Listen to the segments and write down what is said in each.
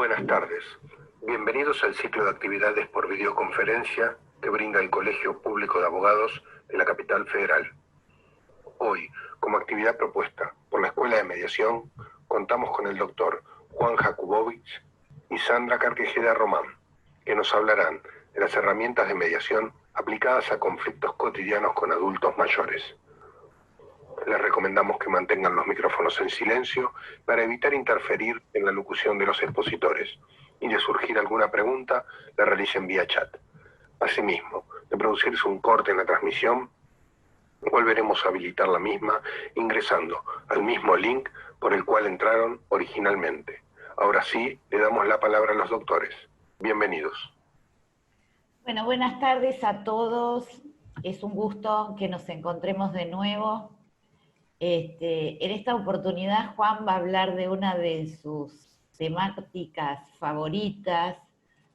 Buenas tardes. Bienvenidos al ciclo de actividades por videoconferencia que brinda el Colegio Público de Abogados de la Capital Federal. Hoy, como actividad propuesta por la Escuela de Mediación, contamos con el doctor Juan Jakubowicz y Sandra Carquejeda Román, que nos hablarán de las herramientas de mediación aplicadas a conflictos cotidianos con adultos mayores. Les recomendamos que mantengan los micrófonos en silencio para evitar interferir en la locución de los expositores y de surgir alguna pregunta, la realicen vía chat. Asimismo, de producirse un corte en la transmisión, volveremos a habilitar la misma ingresando al mismo link por el cual entraron originalmente. Ahora sí, le damos la palabra a los doctores. Bienvenidos. Bueno, buenas tardes a todos. Es un gusto que nos encontremos de nuevo. En esta oportunidad Juan va a hablar de una de sus temáticas favoritas,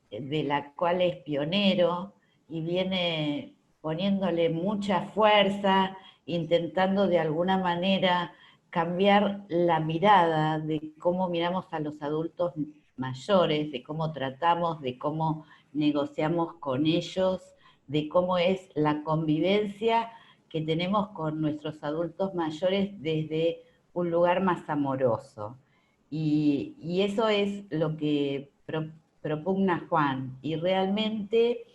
de la cual es pionero y viene poniéndole mucha fuerza, intentando de alguna manera cambiar la mirada de cómo miramos a los adultos mayores, de cómo tratamos, de cómo negociamos con ellos, de cómo es la convivencia que tenemos con nuestros adultos mayores desde un lugar más amoroso. Y eso es lo que propugna Juan, y realmente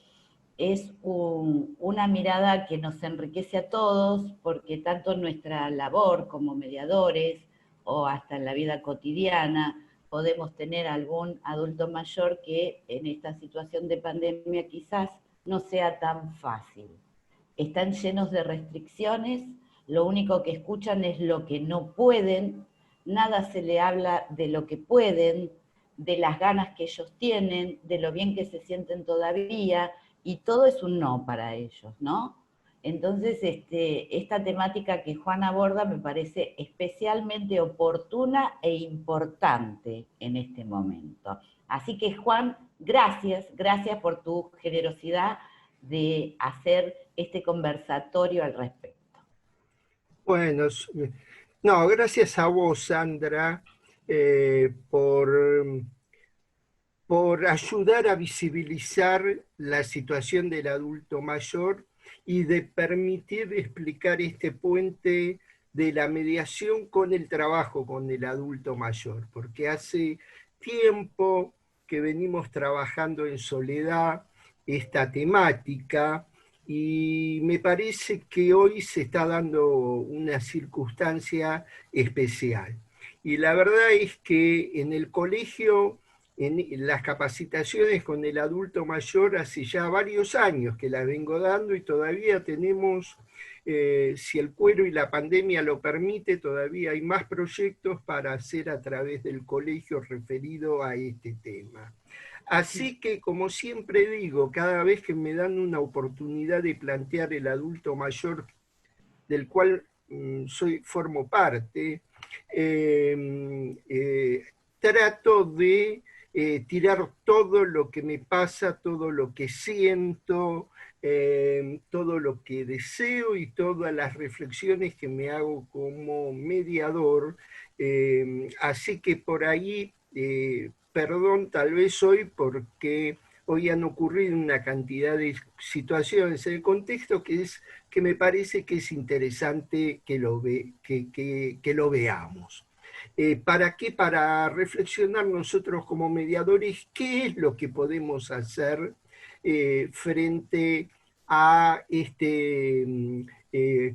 es una mirada que nos enriquece a todos, porque tanto en nuestra labor como mediadores o hasta en la vida cotidiana podemos tener algún adulto mayor que en esta situación de pandemia quizás no sea tan fácil. Están llenos de restricciones, lo único que escuchan es lo que no pueden, nada se le habla de lo que pueden, de las ganas que ellos tienen, de lo bien que se sienten todavía, y todo es un no para ellos, ¿no? Entonces, esta temática que Juan aborda me parece especialmente oportuna e importante en este momento. Así que, Juan, gracias por tu generosidad de hacer este conversatorio al respecto. Bueno, no, gracias a vos, Sandra, por ayudar a visibilizar la situación del adulto mayor y de permitir explicar este puente de la mediación con el trabajo con el adulto mayor, porque hace tiempo que venimos trabajando en soledad esta temática y me parece que hoy se está dando una circunstancia especial. Y la verdad es que en el colegio, en las capacitaciones con el adulto mayor, hace ya varios años que las vengo dando y todavía tenemos, si el cuero y la pandemia lo permite, todavía hay más proyectos para hacer a través del colegio referido a este tema. Así que, como siempre digo, cada vez que me dan una oportunidad de plantear el adulto mayor del cual formo parte, trato de tirar todo lo que me pasa, todo lo que siento, todo lo que deseo y todas las reflexiones que me hago como mediador. Así que por ahí, perdón tal vez hoy, porque hoy han ocurrido una cantidad de situaciones en el contexto que me parece que es interesante que lo veamos. ¿Para qué? Para reflexionar nosotros como mediadores qué es lo que podemos hacer frente a este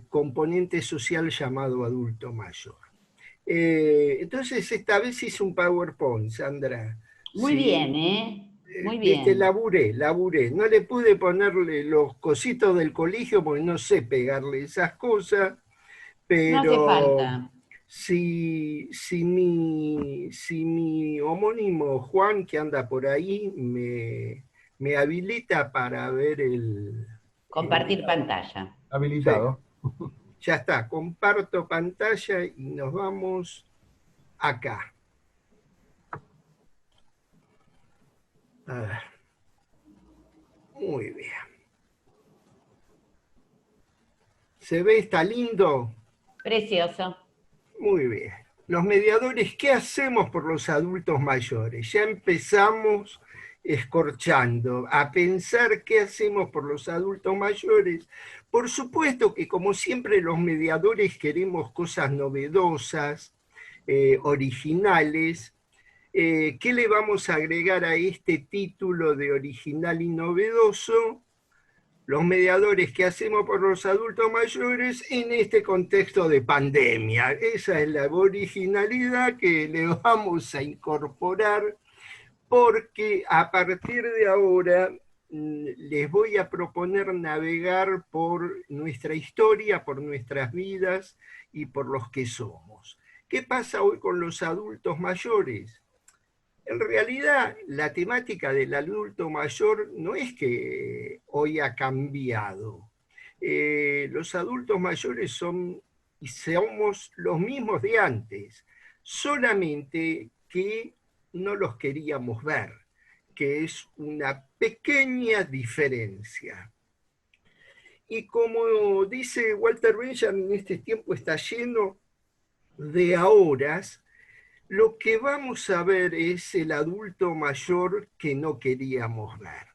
componente social llamado adulto mayor. Entonces esta vez hice un PowerPoint, Sandra. Muy bien, ¿eh? Muy bien. bien. Laburé. No le pude ponerle los cositos del colegio porque no sé pegarle esas cosas, pero... No hace falta. Si mi homónimo Juan, que anda por ahí, me habilita para ver el... Compartir pantalla. Habilitado. Sí, ya está, comparto pantalla y nos vamos acá. A ver. Muy bien. ¿Se ve? ¿Está lindo? Precioso. Muy bien. los mediadores, ¿qué hacemos por los adultos mayores? Ya empezamos escorchando a pensar qué hacemos por los adultos mayores. Por supuesto que, como siempre, los mediadores queremos cosas novedosas, originales. ¿Qué le vamos a agregar a este título de original y novedoso? Los mediadores que hacemos por los adultos mayores en este contexto de pandemia. Esa es la originalidad que le vamos a incorporar, porque a partir de ahora les voy a proponer navegar por nuestra historia, por nuestras vidas y por los que somos. ¿Qué pasa hoy con los adultos mayores? En realidad, la temática del adulto mayor no es que hoy ha cambiado. Los adultos mayores son y somos los mismos de antes, solamente que no los queríamos ver, que es una pequeña diferencia. Y como dice Walter Benjamin, este tiempo está lleno de ahoras. Lo que vamos a ver es el adulto mayor que no queríamos ver.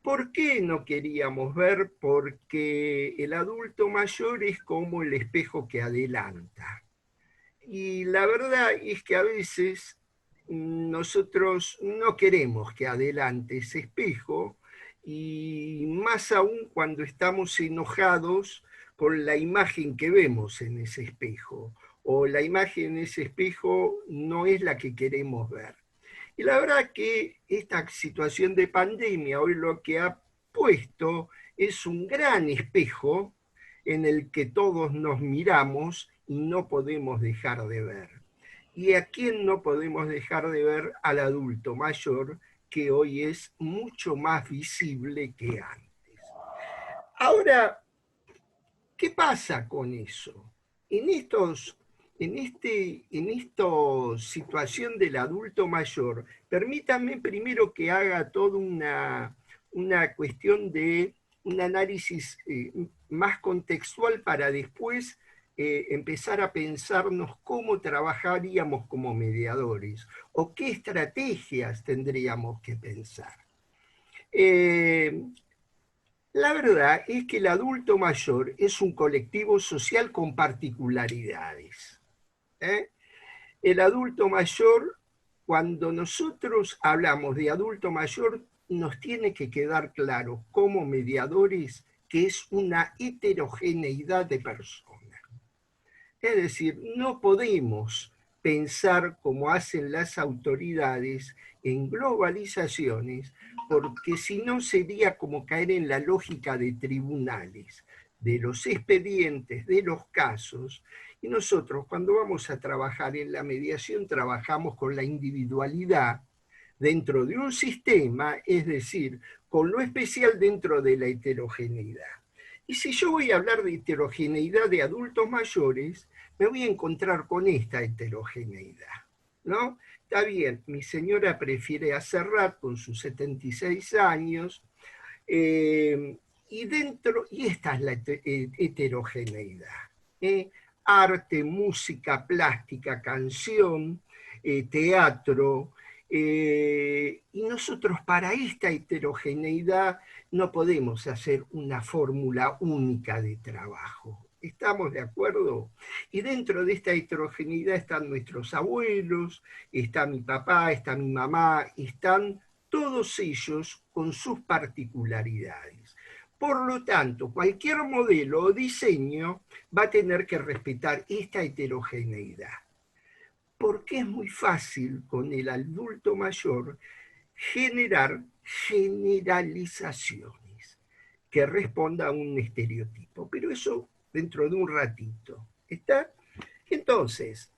¿Por qué no queríamos ver? Porque el adulto mayor es como el espejo que adelanta. Y la verdad es que a veces nosotros no queremos que adelante ese espejo, y más aún cuando estamos enojados con la imagen que vemos en ese espejo, o la imagen en ese espejo no es la que queremos ver. Y la verdad que esta situación de pandemia hoy lo que ha puesto es un gran espejo en el que todos nos miramos y no podemos dejar de ver. ¿Y a quién no podemos dejar de ver? Al adulto mayor, que hoy es mucho más visible que antes. Ahora, ¿qué pasa con eso? En esta situación del adulto mayor, permítanme primero que haga toda una cuestión de un análisis más contextual para después empezar a pensarnos cómo trabajaríamos como mediadores o qué estrategias tendríamos que pensar. La verdad es que el adulto mayor es un colectivo social con particularidades. El adulto mayor, cuando nosotros hablamos de adulto mayor, nos tiene que quedar claro como mediadores que es una heterogeneidad de personas. Es decir, no podemos pensar como hacen las autoridades en globalizaciones, porque si no sería como caer en la lógica de tribunales, de los expedientes, de los casos. Y nosotros cuando vamos a trabajar en la mediación trabajamos con la individualidad dentro de un sistema, es decir, con lo especial dentro de la heterogeneidad. Y si yo voy a hablar de heterogeneidad de adultos mayores, me voy a encontrar con esta heterogeneidad, ¿no? Está bien, mi señora prefiere a Serrat con sus 76 años, y esta es la heterogeneidad. Arte, música, plástica, canción, teatro, y nosotros para esta heterogeneidad no podemos hacer una fórmula única de trabajo. ¿Estamos de acuerdo? Y dentro de esta heterogeneidad están nuestros abuelos, está mi papá, está mi mamá, están todos ellos con sus particularidades. Por lo tanto, cualquier modelo o diseño va a tener que respetar esta heterogeneidad. Porque es muy fácil con el adulto mayor generar generalizaciones que respondan a un estereotipo. Pero eso dentro de un ratito. ¿Está? Entonces,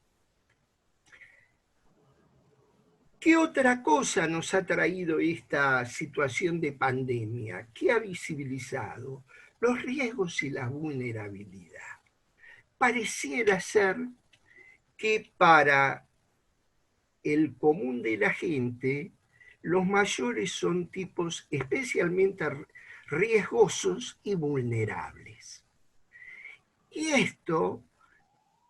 ¿qué otra cosa nos ha traído esta situación de pandemia? ¿Qué ha visibilizado? Los riesgos y la vulnerabilidad. Pareciera ser que para el común de la gente, los mayores son tipos especialmente riesgosos y vulnerables. Y esto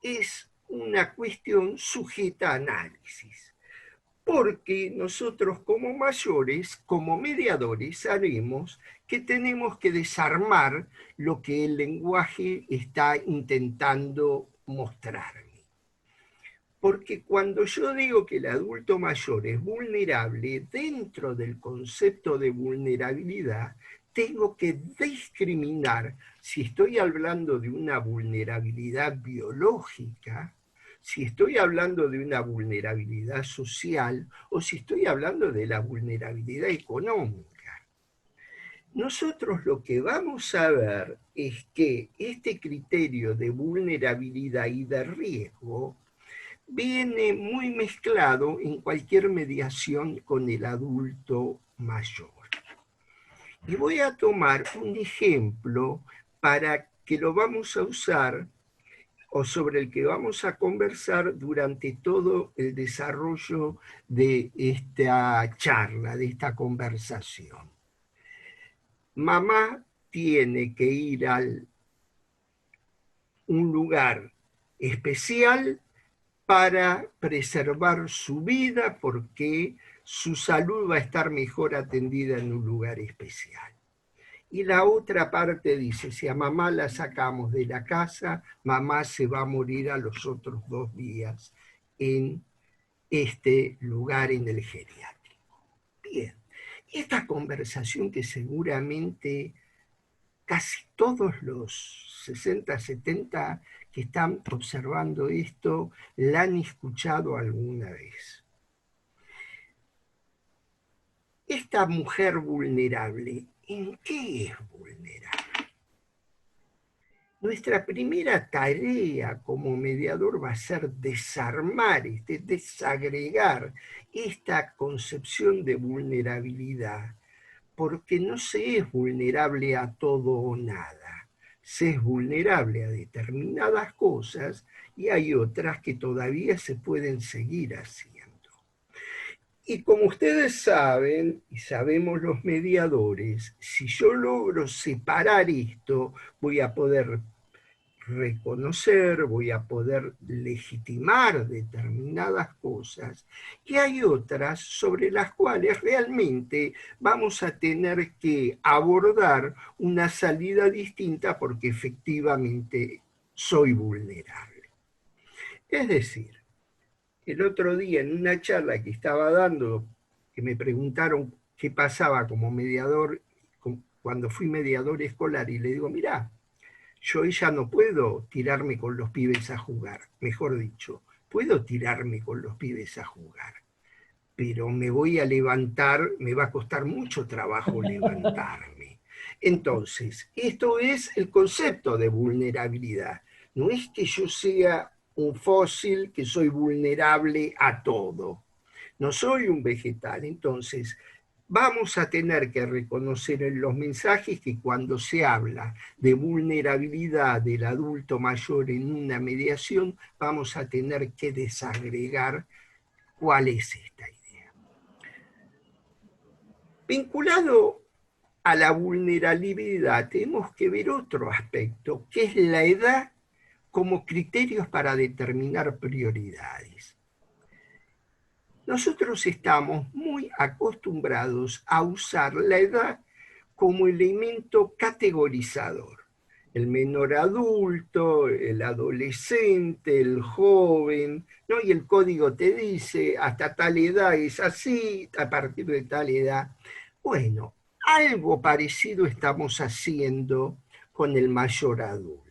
es una cuestión sujeta a análisis, porque nosotros como mayores, como mediadores, sabemos que tenemos que desarmar lo que el lenguaje está intentando mostrarme. Porque cuando yo digo que el adulto mayor es vulnerable, dentro del concepto de vulnerabilidad, tengo que discriminar si estoy hablando de una vulnerabilidad biológica, si estoy hablando de una vulnerabilidad social o si estoy hablando de la vulnerabilidad económica. Nosotros lo que vamos a ver es que este criterio de vulnerabilidad y de riesgo viene muy mezclado en cualquier mediación con el adulto mayor. Y voy a tomar un ejemplo para que lo vamos a usar o sobre el que vamos a conversar durante todo el desarrollo de esta charla, de esta conversación. Mamá tiene que ir a un lugar especial para preservar su vida porque su salud va a estar mejor atendida en un lugar especial. Y la otra parte dice, si a mamá la sacamos de la casa, mamá se va a morir a los otros 2 días en este lugar en el geriátrico. Bien, esta conversación que seguramente casi todos los 60, 70 que están observando esto la han escuchado alguna vez. Esta mujer vulnerable, ¿en qué es vulnerable? Nuestra primera tarea como mediador va a ser desarmar, desagregar esta concepción de vulnerabilidad, porque no se es vulnerable a todo o nada, se es vulnerable a determinadas cosas y hay otras que todavía se pueden seguir haciendo. Y como ustedes saben, y sabemos los mediadores, si yo logro separar esto, voy a poder reconocer, voy a poder legitimar determinadas cosas, y hay otras sobre las cuales realmente vamos a tener que abordar una salida distinta porque efectivamente soy vulnerable. Es decir, el otro día en una charla que estaba dando, que me preguntaron qué pasaba como mediador, cuando fui mediador escolar, y le digo, mirá, yo ya no puedo tirarme con los pibes a jugar, mejor dicho, puedo tirarme con los pibes a jugar, pero me voy a levantar, me va a costar mucho trabajo levantarme. Entonces, esto es el concepto de vulnerabilidad. No es que yo sea un fósil, que soy vulnerable a todo. No soy un vegetal. Entonces, vamos a tener que reconocer en los mensajes que cuando se habla de vulnerabilidad del adulto mayor en una mediación, vamos a tener que desagregar cuál es esta idea. Vinculado a la vulnerabilidad, tenemos que ver otro aspecto, que es la edad como criterios para determinar prioridades. Nosotros estamos muy acostumbrados a usar la edad como elemento categorizador. El menor adulto, el adolescente, el joven, ¿no? Y el código te dice, hasta tal edad es así, a partir de tal edad. Bueno, algo parecido estamos haciendo con el mayor adulto.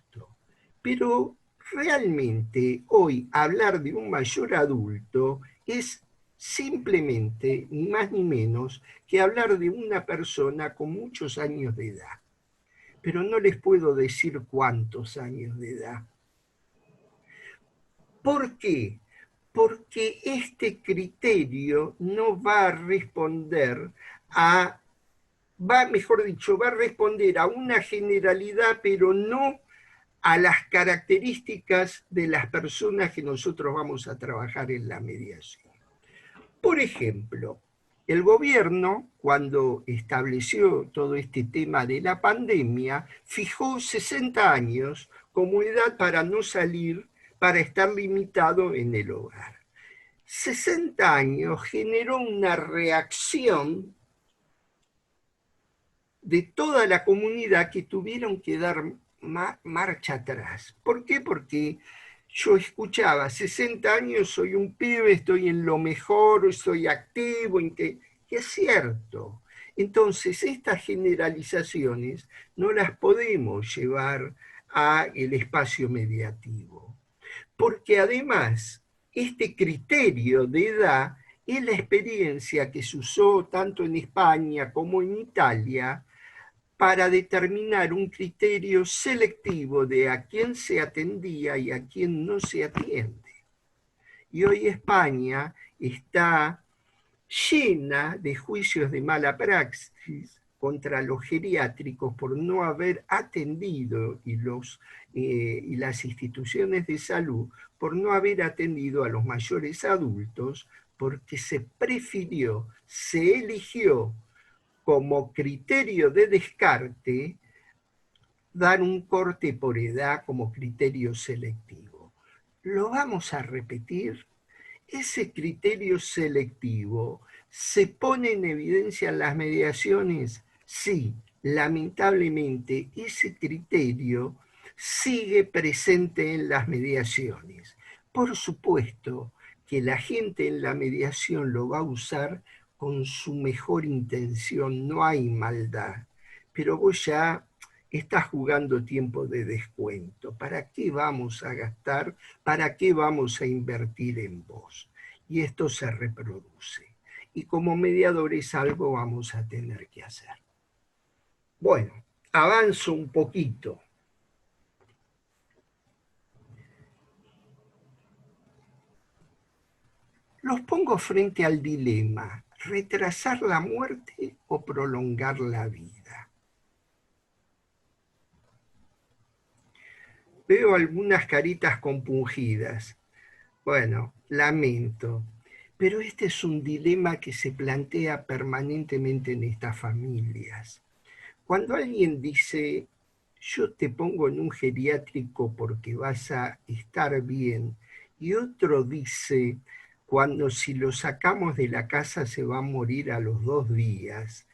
Pero realmente hoy hablar de un mayor adulto es simplemente, ni más ni menos, que hablar de una persona con muchos años de edad. Pero no les puedo decir cuántos años de edad. ¿Por qué? Porque este criterio no va a responder a, mejor dicho, va a responder a una generalidad, pero no a las características de las personas que nosotros vamos a trabajar en la mediación. Por ejemplo, el gobierno, cuando estableció todo este tema de la pandemia, fijó 60 años como edad para no salir, para estar limitado en el hogar. 60 años generó una reacción de toda la comunidad que tuvieron que dar marcha atrás. ¿Por qué? Porque yo escuchaba, 60 años, soy un pibe, estoy en lo mejor, soy activo, y es cierto. Entonces, estas generalizaciones no las podemos llevar al espacio mediativo, porque además, este criterio de edad es la experiencia que se usó tanto en España como en Italia para determinar un criterio selectivo de a quién se atendía y a quién no se atiende. Y hoy España está llena de juicios de mala praxis contra los geriátricos por no haber atendido y las instituciones de salud por no haber atendido a los mayores adultos, porque se prefirió, se eligió como criterio de descarte dar un corte por edad como criterio selectivo. ¿Lo vamos a repetir? Ese criterio selectivo se pone en evidencia en las mediaciones. Sí, lamentablemente ese criterio sigue presente en las mediaciones. Por supuesto que la gente en la mediación lo va a usar con su mejor intención, no hay maldad, pero vos ya estás jugando tiempo de descuento. ¿Para qué vamos a gastar? ¿Para qué vamos a invertir en vos? Y esto se reproduce. Y como mediadores algo vamos a tener que hacer. Bueno, avanzo un poquito. Los pongo frente al dilema: retrasar la muerte o prolongar la vida. Veo algunas caritas compungidas. Bueno, lamento, pero este es un dilema que se plantea permanentemente en estas familias. Cuando alguien dice, yo te pongo en un geriátrico porque vas a estar bien, y otro dice, cuando si lo sacamos de la casa se va a morir a los 2 días,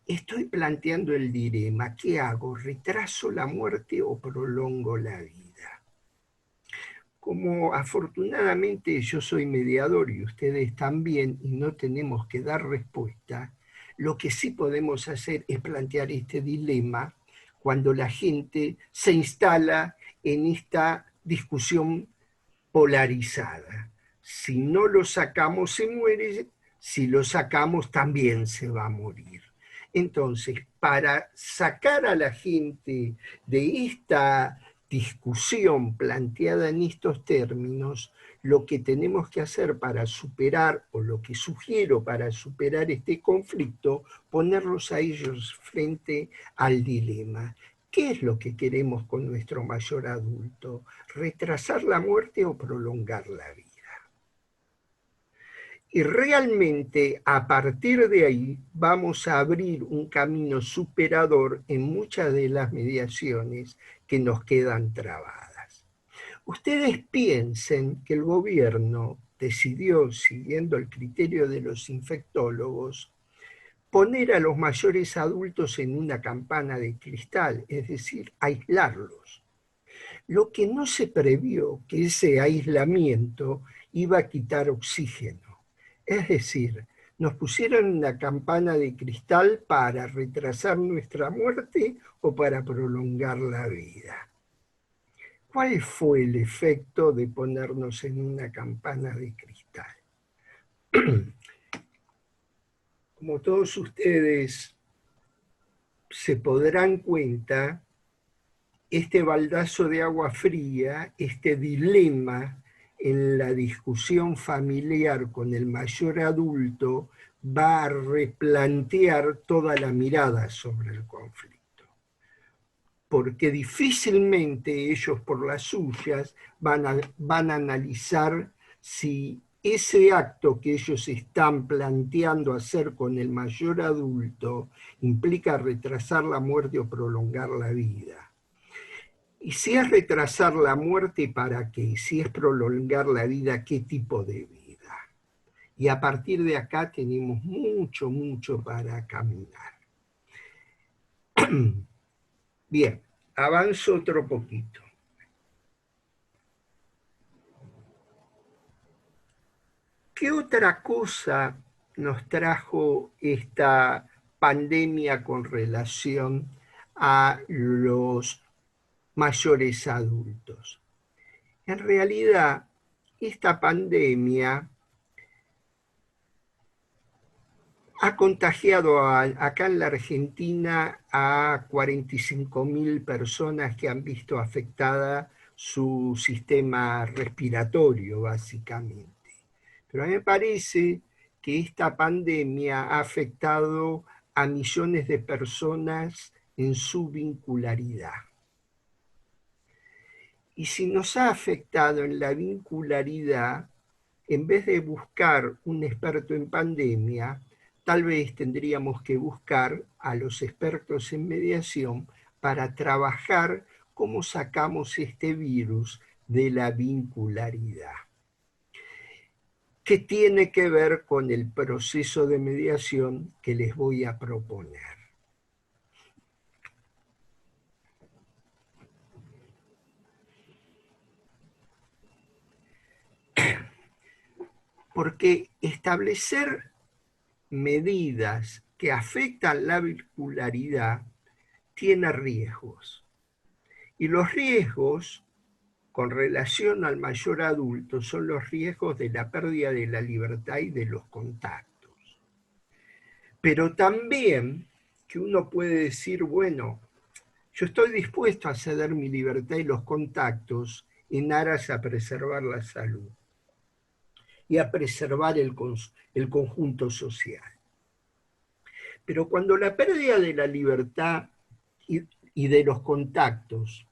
estoy planteando el dilema: ¿qué hago? ¿Retraso la muerte o prolongo la vida? Como afortunadamente yo soy mediador y ustedes también, y no tenemos que dar respuesta, lo que sí podemos hacer es plantear este dilema cuando la gente se instala en esta discusión polarizada. Si no lo sacamos se muere, si lo sacamos también se va a morir. Entonces, para sacar a la gente de esta discusión planteada en estos términos, lo que tenemos que hacer para superar, o lo que sugiero para superar este conflicto, ponerlos a ellos frente al dilema. ¿Qué es lo que queremos con nuestro mayor adulto? ¿Retrasar la muerte o prolongar la vida? Y realmente a partir de ahí vamos a abrir un camino superador en muchas de las mediaciones que nos quedan trabadas. Ustedes piensen que el gobierno decidió, siguiendo el criterio de los infectólogos, poner a los mayores adultos en una campana de cristal, es decir, aislarlos. Lo que no se previó que ese aislamiento iba a quitar oxígeno. Es decir, nos pusieron una campana de cristal para retrasar nuestra muerte o para prolongar la vida. ¿Cuál fue el efecto de ponernos en una campana de cristal? Como todos ustedes se podrán cuenta, este baldazo de agua fría, este dilema en la discusión familiar con el mayor adulto, va a replantear toda la mirada sobre el conflicto. Porque difícilmente ellos por las suyas van a analizar si ese acto que ellos están planteando hacer con el mayor adulto implica retrasar la muerte o prolongar la vida. Y si es retrasar la muerte, ¿para qué? Si es prolongar la vida, ¿qué tipo de vida? Y a partir de acá tenemos mucho, mucho para caminar. Bien, avanzo otro poquito. ¿Qué otra cosa nos trajo esta pandemia con relación a los mayores adultos? En realidad, esta pandemia ha contagiado acá en la Argentina a 45.000 personas que han visto afectada su sistema respiratorio, básicamente. Pero a mí me parece que esta pandemia ha afectado a millones de personas en su vincularidad. Y si nos ha afectado en la vincularidad, en vez de buscar un experto en pandemia, tal vez tendríamos que buscar a los expertos en mediación para trabajar cómo sacamos este virus de la vincularidad, que tiene que ver con el proceso de mediación que les voy a proponer. Porque establecer medidas que afectan la vincularidad tiene riesgos. Y los riesgos con relación al mayor adulto son los riesgos de la pérdida de la libertad y de los contactos. Pero también que uno puede decir, bueno, yo estoy dispuesto a ceder mi libertad y los contactos en aras a preservar la salud y a preservar el conjunto social. Pero cuando la pérdida de la libertad y de los contactos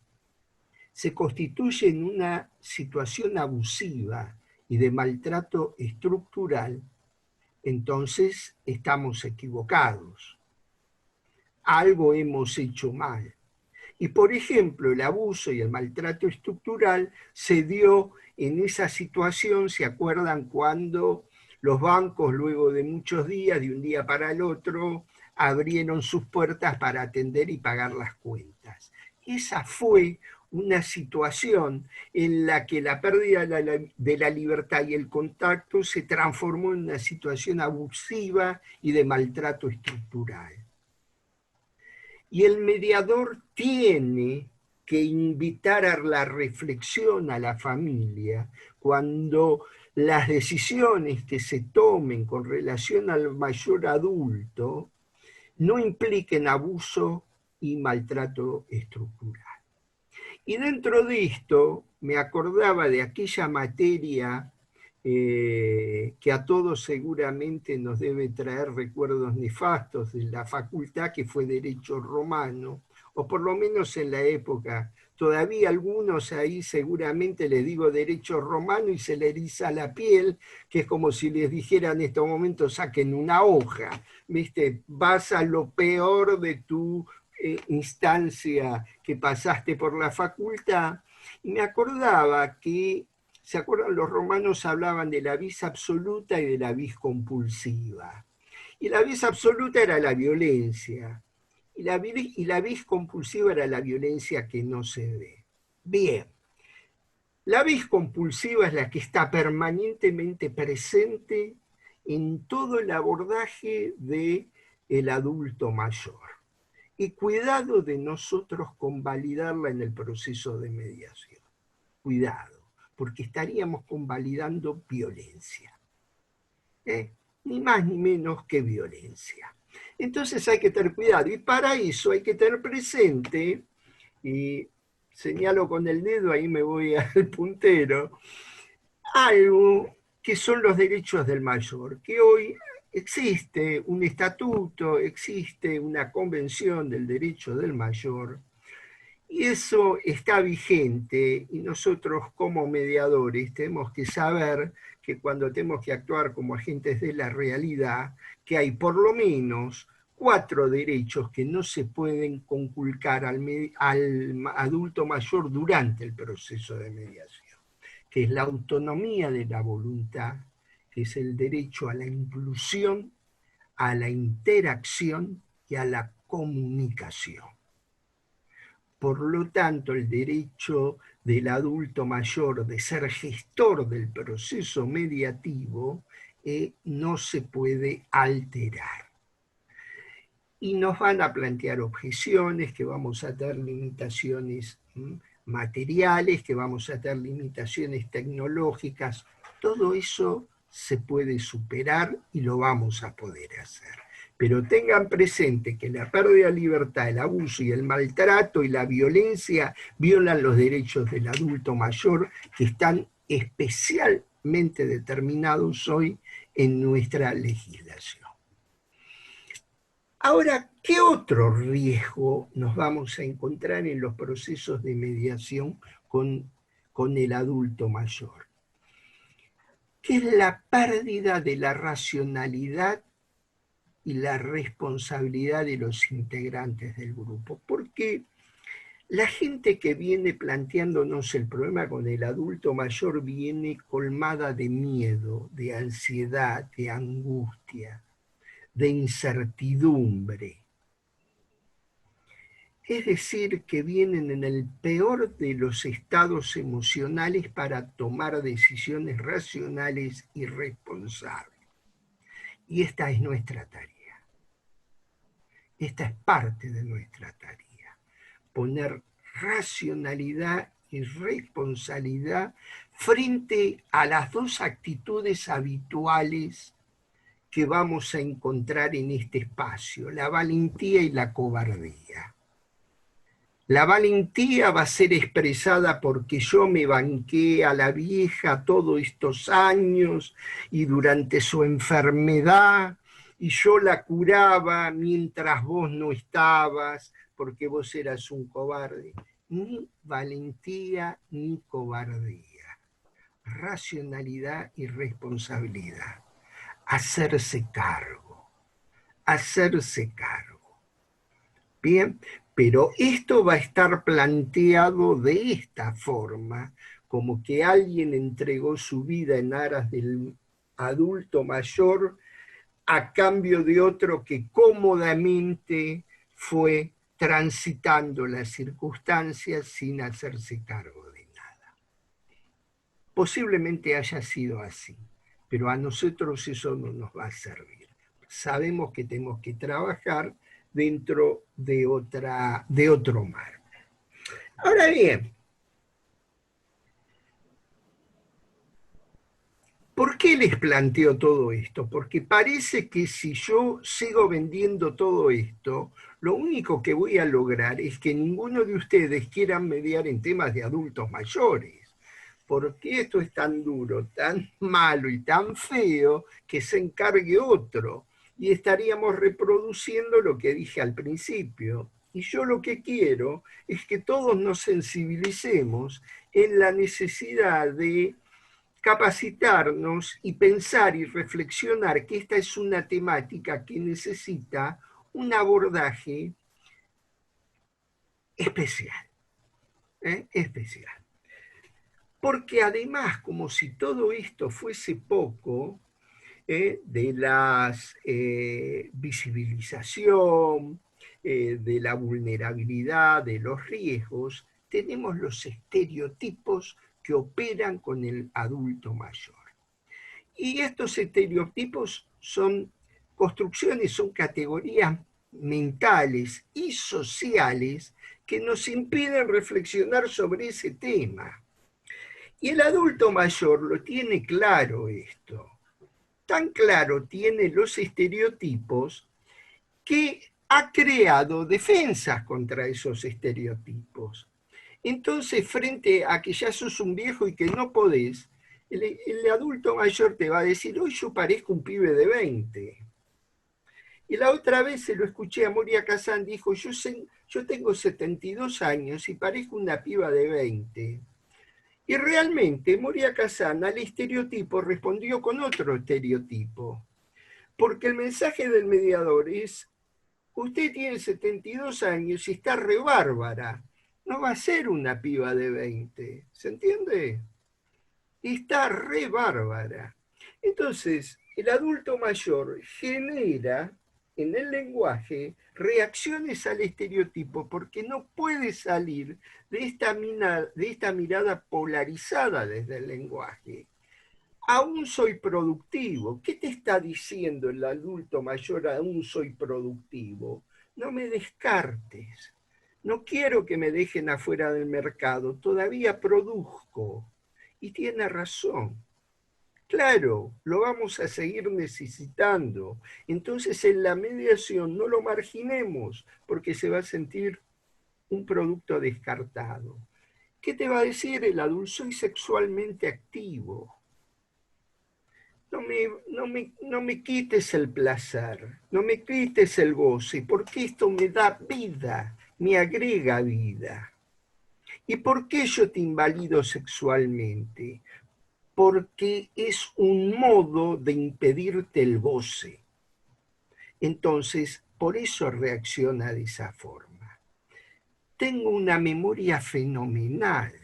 se constituye en una situación abusiva y de maltrato estructural, entonces estamos equivocados. Algo hemos hecho mal. Y por ejemplo, el abuso y el maltrato estructural se dio en esa situación, ¿se acuerdan cuando los bancos luego de muchos días, de un día para el otro, abrieron sus puertas para atender y pagar las cuentas? Esa fue una situación en la que la pérdida de la libertad y el contacto se transformó en una situación abusiva y de maltrato estructural. Y el mediador tiene que invitar a la reflexión a la familia cuando las decisiones que se tomen con relación al mayor adulto no impliquen abuso y maltrato estructural. Y dentro de esto me acordaba de aquella materia que a todos seguramente nos debe traer recuerdos nefastos de la facultad, que fue Derecho Romano, o por lo menos en la época. Todavía algunos ahí seguramente les digo Derecho Romano y se les eriza la piel, que es como si les dijera en estos momentos saquen una hoja, ¿viste? Vas a lo peor de tu instancia que pasaste por la facultad. Y me acordaba que, ¿se acuerdan? Los romanos hablaban de la vis absoluta y de la vis compulsiva. Y la vis absoluta era la violencia. Y la vis compulsiva era la violencia que no se ve. Bien. La vis compulsiva es la que está permanentemente presente en todo el abordaje del adulto mayor. Y cuidado de nosotros convalidarla en el proceso de mediación. Cuidado, porque estaríamos convalidando violencia. Ni más ni menos que violencia. Entonces hay que tener cuidado. Y para eso hay que tener presente, y señalo con el dedo, ahí me voy al puntero, algo que son los derechos del mayor, que hoy existe un estatuto, existe una convención del derecho del mayor, y eso está vigente, y nosotros como mediadores tenemos que saber que cuando tenemos que actuar como agentes de la realidad, que hay por lo menos 4 derechos que no se pueden conculcar al adulto mayor durante el proceso de mediación, que es la autonomía de la voluntad, que es el derecho a la inclusión, a la interacción y a la comunicación. Por lo tanto, el derecho del adulto mayor de ser gestor del proceso mediativo no se puede alterar. Y nos van a plantear objeciones, que vamos a tener limitaciones materiales, que vamos a tener limitaciones tecnológicas. Todo eso se puede superar y lo vamos a poder hacer. Pero tengan presente que la pérdida de libertad, el abuso y el maltrato y la violencia violan los derechos del adulto mayor, que están especialmente determinados hoy en nuestra legislación. Ahora, ¿qué otro riesgo nos vamos a encontrar en los procesos de mediación con el adulto mayor? Que es la pérdida de la racionalidad y la responsabilidad de los integrantes del grupo. Porque la gente que viene planteándonos el problema con el adulto mayor viene colmada de miedo, de ansiedad, de angustia, de incertidumbre. Es decir, que vienen en el peor de los estados emocionales para tomar decisiones racionales y responsables. Y esta es nuestra tarea. Esta es parte de nuestra tarea. Poner racionalidad y responsabilidad frente a las dos actitudes habituales que vamos a encontrar en este espacio, la valentía y la cobardía. La valentía va a ser expresada porque yo me banqué a la vieja todos estos años y durante su enfermedad, y yo la curaba mientras vos no estabas, porque vos eras un cobarde. Ni valentía ni cobardía. Racionalidad y responsabilidad. Hacerse cargo. Hacerse cargo. Bien, pero esto va a estar planteado de esta forma, como que alguien entregó su vida en aras del adulto mayor a cambio de otro que cómodamente fue transitando las circunstancias sin hacerse cargo de nada. Posiblemente haya sido así, pero a nosotros eso no nos va a servir. Sabemos que tenemos que trabajar dentro de otro marco. Ahora bien, ¿por qué les planteo todo esto? Porque parece que si yo sigo vendiendo todo esto, lo único que voy a lograr es que ninguno de ustedes quieran mediar en temas de adultos mayores. Porque esto es tan duro, tan malo y tan feo que se encargue otro. Y estaríamos reproduciendo lo que dije al principio. Y yo lo que quiero es que todos nos sensibilicemos en la necesidad de capacitarnos y pensar y reflexionar que esta es una temática que necesita un abordaje especial. Especial. Porque además, como si todo esto fuese poco, de la visibilización, de la vulnerabilidad, de los riesgos, tenemos los estereotipos que operan con el adulto mayor. Y estos estereotipos son construcciones, son categorías mentales y sociales que nos impiden reflexionar sobre ese tema. Y el adulto mayor lo tiene claro esto. Tan claro tiene los estereotipos que ha creado defensas contra esos estereotipos. Entonces, frente a que ya sos un viejo y que no podés, el adulto mayor te va a decir, hoy yo parezco un pibe de 20. Y la otra vez se lo escuché a Moria Kazan, dijo, yo tengo 72 años y parezco una piba de 20. Y realmente Moria Kazan al estereotipo respondió con otro estereotipo. Porque el mensaje del mediador es usted tiene 72 años y está re bárbara. No va a ser una piba de 20, ¿se entiende? Está re bárbara. Entonces, el adulto mayor genera en el lenguaje reacciones al estereotipo porque no puede salir de esta mirada polarizada desde el lenguaje. Aún soy productivo. ¿Qué te está diciendo el adulto mayor? Aún soy productivo. No me descartes. No quiero que me dejen afuera del mercado. Todavía produzco. Y tiene razón. Claro, lo vamos a seguir necesitando. Entonces en la mediación no lo marginemos porque se va a sentir un producto descartado. ¿Qué te va a decir el adulto? Soy sexualmente activo. No me quites el placer, no me quites el goce, porque esto me da vida, me agrega vida. ¿Y por qué yo te invalido sexualmente? Porque es un modo de impedirte el goce. Entonces, por eso reacciona de esa forma. Tengo una memoria fenomenal.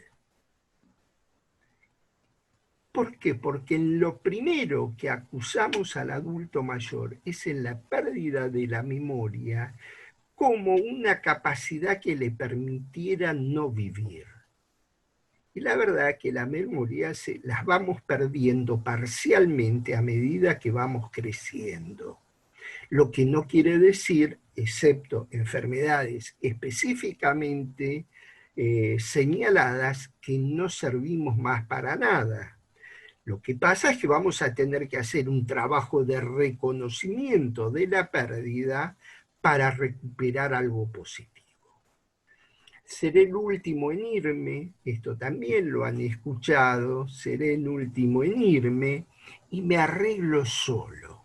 ¿Por qué? Porque lo primero que acusamos al adulto mayor es en la pérdida de la memoria como una capacidad que le permitiera no vivir. Y la verdad que la memoria las vamos perdiendo parcialmente a medida que vamos creciendo. Lo que no quiere decir, excepto enfermedades específicamente señaladas, que no servimos más para nada. Lo que pasa es que vamos a tener que hacer un trabajo de reconocimiento de la pérdida para recuperar algo positivo. Seré el último en irme, esto también lo han escuchado, seré el último en irme y me arreglo solo.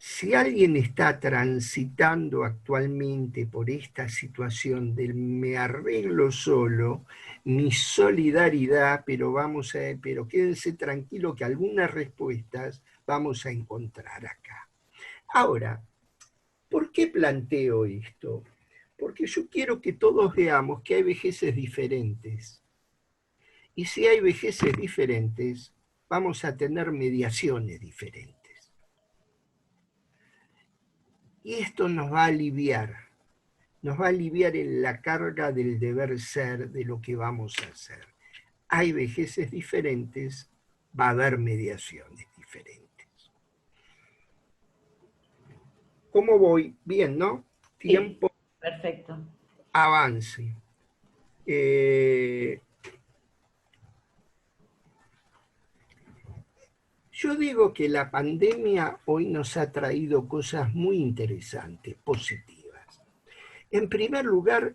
Si alguien está transitando actualmente por esta situación del me arreglo solo, mi solidaridad, pero quédense tranquilo que algunas respuestas vamos a encontrar acá. Ahora, ¿por qué planteo esto? Porque yo quiero que todos veamos que hay vejeces diferentes. Y si hay vejeces diferentes, vamos a tener mediaciones diferentes. Y esto nos va a aliviar en la carga del deber ser, de lo que vamos a hacer. Hay vejeces diferentes, va a haber mediaciones diferentes. ¿Cómo voy? Bien, ¿no? Tiempo. Sí, perfecto. Avance. Yo digo que la pandemia hoy nos ha traído cosas muy interesantes, positivas. En primer lugar,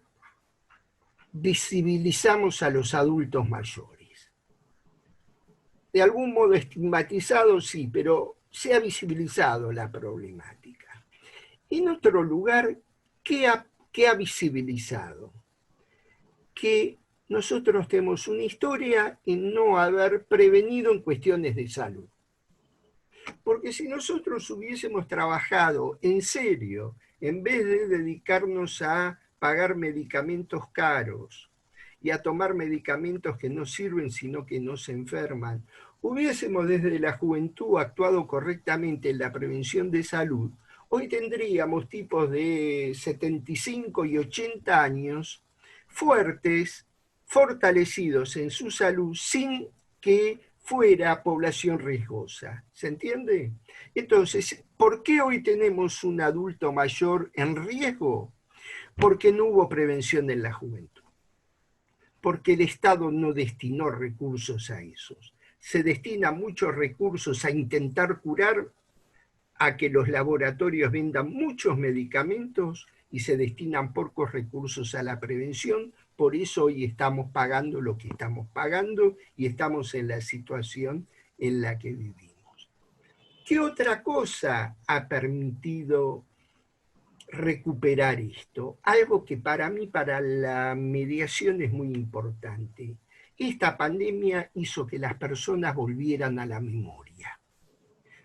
visibilizamos a los adultos mayores. De algún modo estigmatizado, sí, pero se ha visibilizado la problemática. En otro lugar, ¿qué ha visibilizado? Que nosotros tenemos una historia en no haber prevenido en cuestiones de salud. Porque si nosotros hubiésemos trabajado en serio, en vez de dedicarnos a pagar medicamentos caros y a tomar medicamentos que no sirven sino que nos enferman, hubiésemos desde la juventud actuado correctamente en la prevención de salud, hoy tendríamos tipos de 75 y 80 años fuertes, fortalecidos en su salud, sin que fuera población riesgosa. ¿Se entiende? Entonces, ¿por qué hoy tenemos un adulto mayor en riesgo? Porque no hubo prevención en la juventud. Porque el Estado no destinó recursos a esos. Se destina muchos recursos a intentar curar, a que los laboratorios vendan muchos medicamentos y se destinan pocos recursos a la prevención. Por eso hoy estamos pagando lo que estamos pagando y estamos en la situación en la que vivimos. ¿Qué otra cosa ha permitido recuperar esto? Algo que para mí, para la mediación, es muy importante. Esta pandemia hizo que las personas volvieran a la memoria,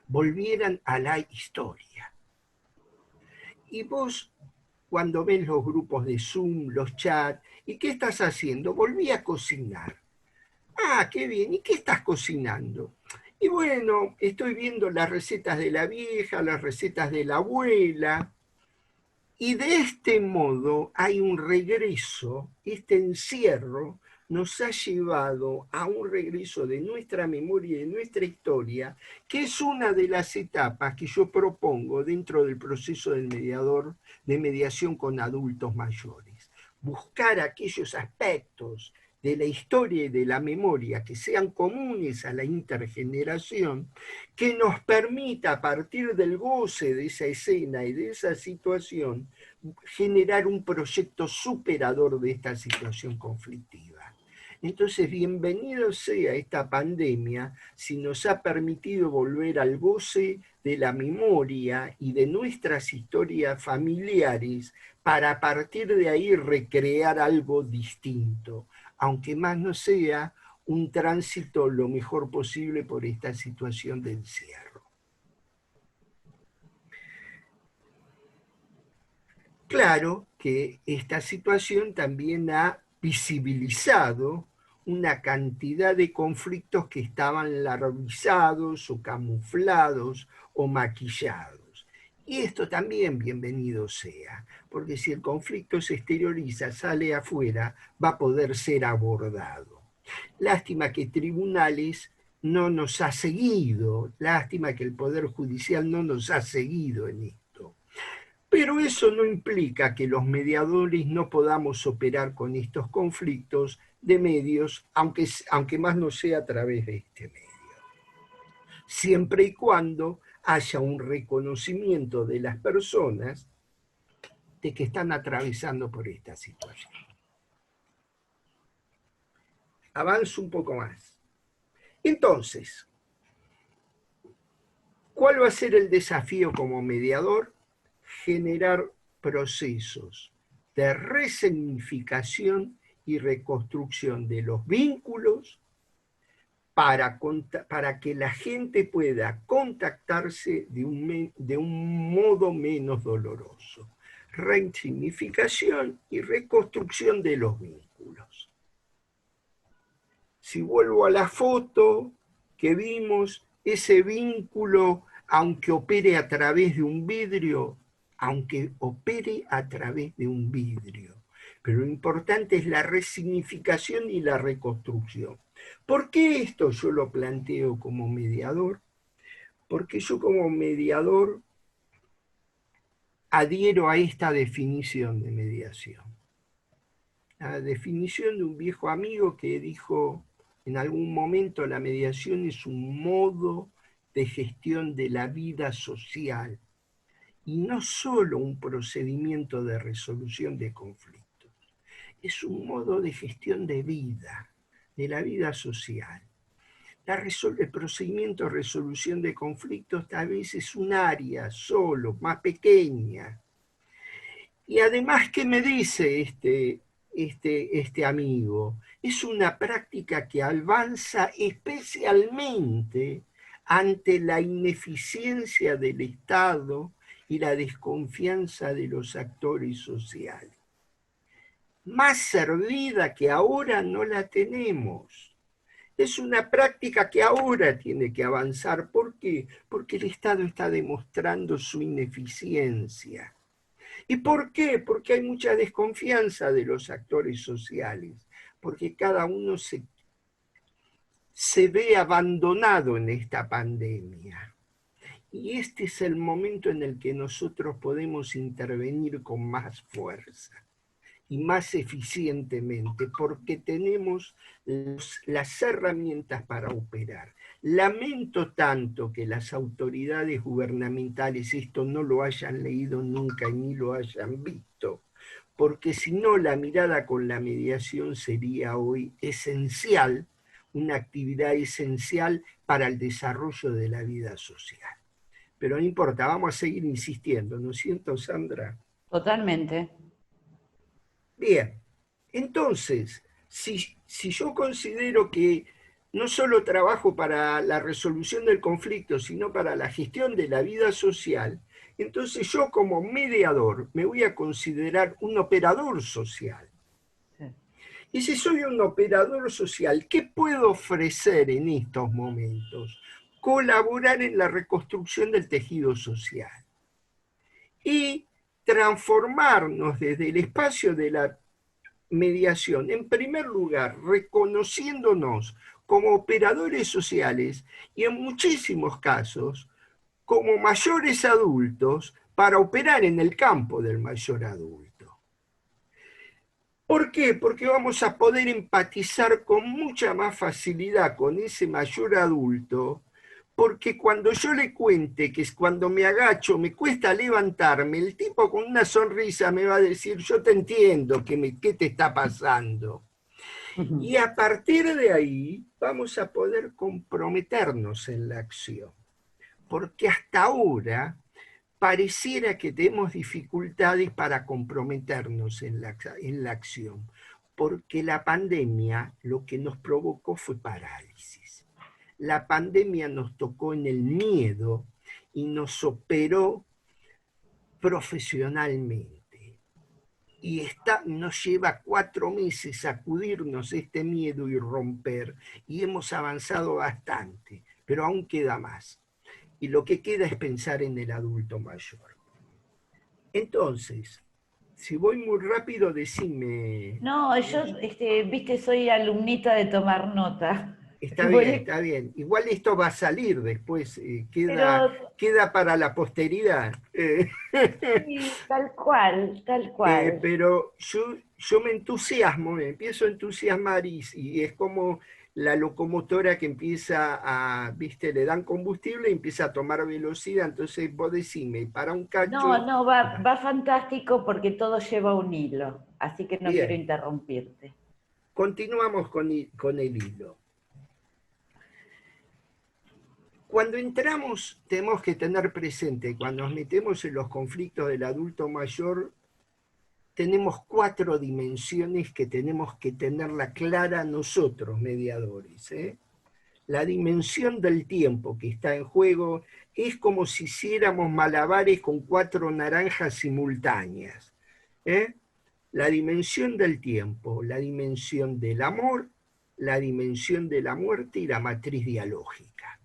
volvieran a la historia. Y vos, cuando ves los grupos de Zoom, los chats, ¿y qué estás haciendo? Volví a cocinar. Ah, qué bien. ¿Y qué estás cocinando? Y bueno, estoy viendo las recetas de la vieja, las recetas de la abuela. Y de este modo hay un regreso, este encierro nos ha llevado a un regreso de nuestra memoria y de nuestra historia, que es una de las etapas que yo propongo dentro del proceso del mediador de mediación con adultos mayores. Buscar aquellos aspectos de la historia y de la memoria que sean comunes a la intergeneración, que nos permita, a partir del goce de esa escena y de esa situación, generar un proyecto superador de esta situación conflictiva. Entonces, bienvenido sea esta pandemia si nos ha permitido volver al goce de la memoria y de nuestras historias familiares para a partir de ahí recrear algo distinto, aunque más no sea un tránsito lo mejor posible por esta situación de encierro. Claro que esta situación también ha visibilizado una cantidad de conflictos que estaban larvizados o camuflados o maquillados. Y esto también bienvenido sea, porque si el conflicto se exterioriza, sale afuera, va a poder ser abordado. Lástima que tribunales no nos ha seguido, lástima que el Poder Judicial no nos ha seguido en esto. Pero eso no implica que los mediadores no podamos operar con estos conflictos de medios, aunque más no sea a través de este medio. Siempre y cuando haya un reconocimiento de las personas de que están atravesando por esta situación. Avanzo un poco más. Entonces, ¿cuál va a ser el desafío como mediador? Generar procesos de resignificación y reconstrucción de los vínculos para que la gente pueda contactarse de un modo menos doloroso. Resignificación y reconstrucción de los vínculos. Si vuelvo a la foto que vimos, ese vínculo, aunque opere a través de un vidrio, pero lo importante es la resignificación y la reconstrucción. ¿Por qué esto yo lo planteo como mediador? Porque yo como mediador adhiero a esta definición de mediación. La definición de un viejo amigo que dijo en algún momento: la mediación es un modo de gestión de la vida social y no solo un procedimiento de resolución de conflictos. Es un modo de gestión de vida, de la vida social. El procedimiento de resolución de conflictos tal vez es un área solo, más pequeña. Y además, ¿qué me dice este amigo? Es una práctica que avanza especialmente ante la ineficiencia del Estado y la desconfianza de los actores sociales. Más servida que ahora no la tenemos. Es una práctica que ahora tiene que avanzar. ¿Por qué? Porque el Estado está demostrando su ineficiencia. ¿Y por qué? Porque hay mucha desconfianza de los actores sociales, porque cada uno se ve abandonado en esta pandemia. Y este es el momento en el que nosotros podemos intervenir con más fuerza y más eficientemente, porque tenemos las herramientas para operar. Lamento tanto que las autoridades gubernamentales esto no lo hayan leído nunca ni lo hayan visto, porque si no, la mirada con la mediación sería hoy esencial, una actividad esencial para el desarrollo de la vida social. Pero no importa, vamos a seguir insistiendo, ¿no es cierto, Sandra? Totalmente. Bien, entonces, si yo considero que no solo trabajo para la resolución del conflicto, sino para la gestión de la vida social, Entonces yo como mediador me voy a considerar un operador social. Sí. Y si soy un operador social, ¿qué puedo ofrecer en estos momentos? Colaborar en la reconstrucción del tejido social y transformarnos desde el espacio de la mediación, en primer lugar, reconociéndonos como operadores sociales y en muchísimos casos como mayores adultos para operar en el campo del mayor adulto. ¿Por qué? Porque vamos a poder empatizar con mucha más facilidad con ese mayor adulto, porque cuando yo le cuente que es cuando me agacho, me cuesta levantarme, el tipo con una sonrisa me va a decir, yo te entiendo, ¿qué te está pasando? Y a partir de ahí vamos a poder comprometernos en la acción, porque hasta ahora pareciera que tenemos dificultades para comprometernos en la acción, porque la pandemia lo que nos provocó fue parálisis. La pandemia nos tocó en el miedo y nos operó profesionalmente. Y nos lleva 4 meses sacudirnos este miedo y romper, y hemos avanzado bastante, pero aún queda más. Y lo que queda es pensar en el adulto mayor. Entonces, si voy muy rápido, decime. No, yo, viste, soy alumnita de tomar nota. Está bien, Voy- está bien. Igual esto va a salir después, Pero queda para la posteridad. sí, tal cual, tal cual. Pero yo me entusiasmo, me empiezo a entusiasmar y es como la locomotora que empieza viste, le dan combustible y empieza a tomar velocidad. Entonces vos decime, para un No, cacho. no, va fantástico porque todo lleva un hilo, así que no quiero Bien, interrumpirte. continuamos con el hilo. Cuando entramos, tenemos que tener presente, cuando nos metemos en los conflictos del adulto mayor, tenemos 4 dimensiones que tenemos que tenerla clara nosotros, mediadores. La dimensión del tiempo que está en juego es como si hiciéramos malabares con 4 naranjas simultáneas. La dimensión del tiempo, la dimensión del amor, la dimensión de la muerte y la matriz dialógica.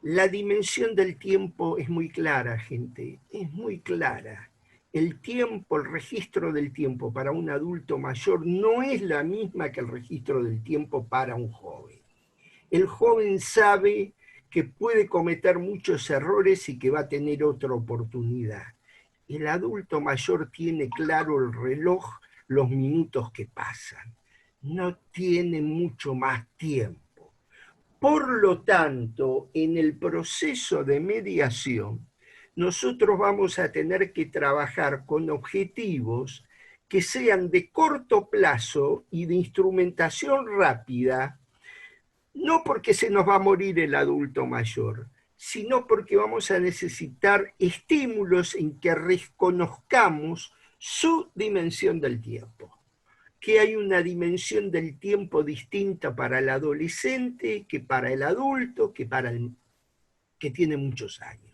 La dimensión del tiempo es muy clara, gente, es muy clara. El tiempo, el registro del tiempo para un adulto mayor no es la misma que el registro del tiempo para un joven. El joven sabe que puede cometer muchos errores y que va a tener otra oportunidad. El adulto mayor tiene claro el reloj, los minutos que pasan. No tiene mucho más tiempo. Por lo tanto, en el proceso de mediación, nosotros vamos a tener que trabajar con objetivos que sean de corto plazo y de instrumentación rápida, no porque se nos va a morir el adulto mayor, sino porque vamos a necesitar estímulos en que reconozcamos su dimensión del tiempo, que hay una dimensión del tiempo distinta para el adolescente que para el adulto, que para el que tiene muchos años.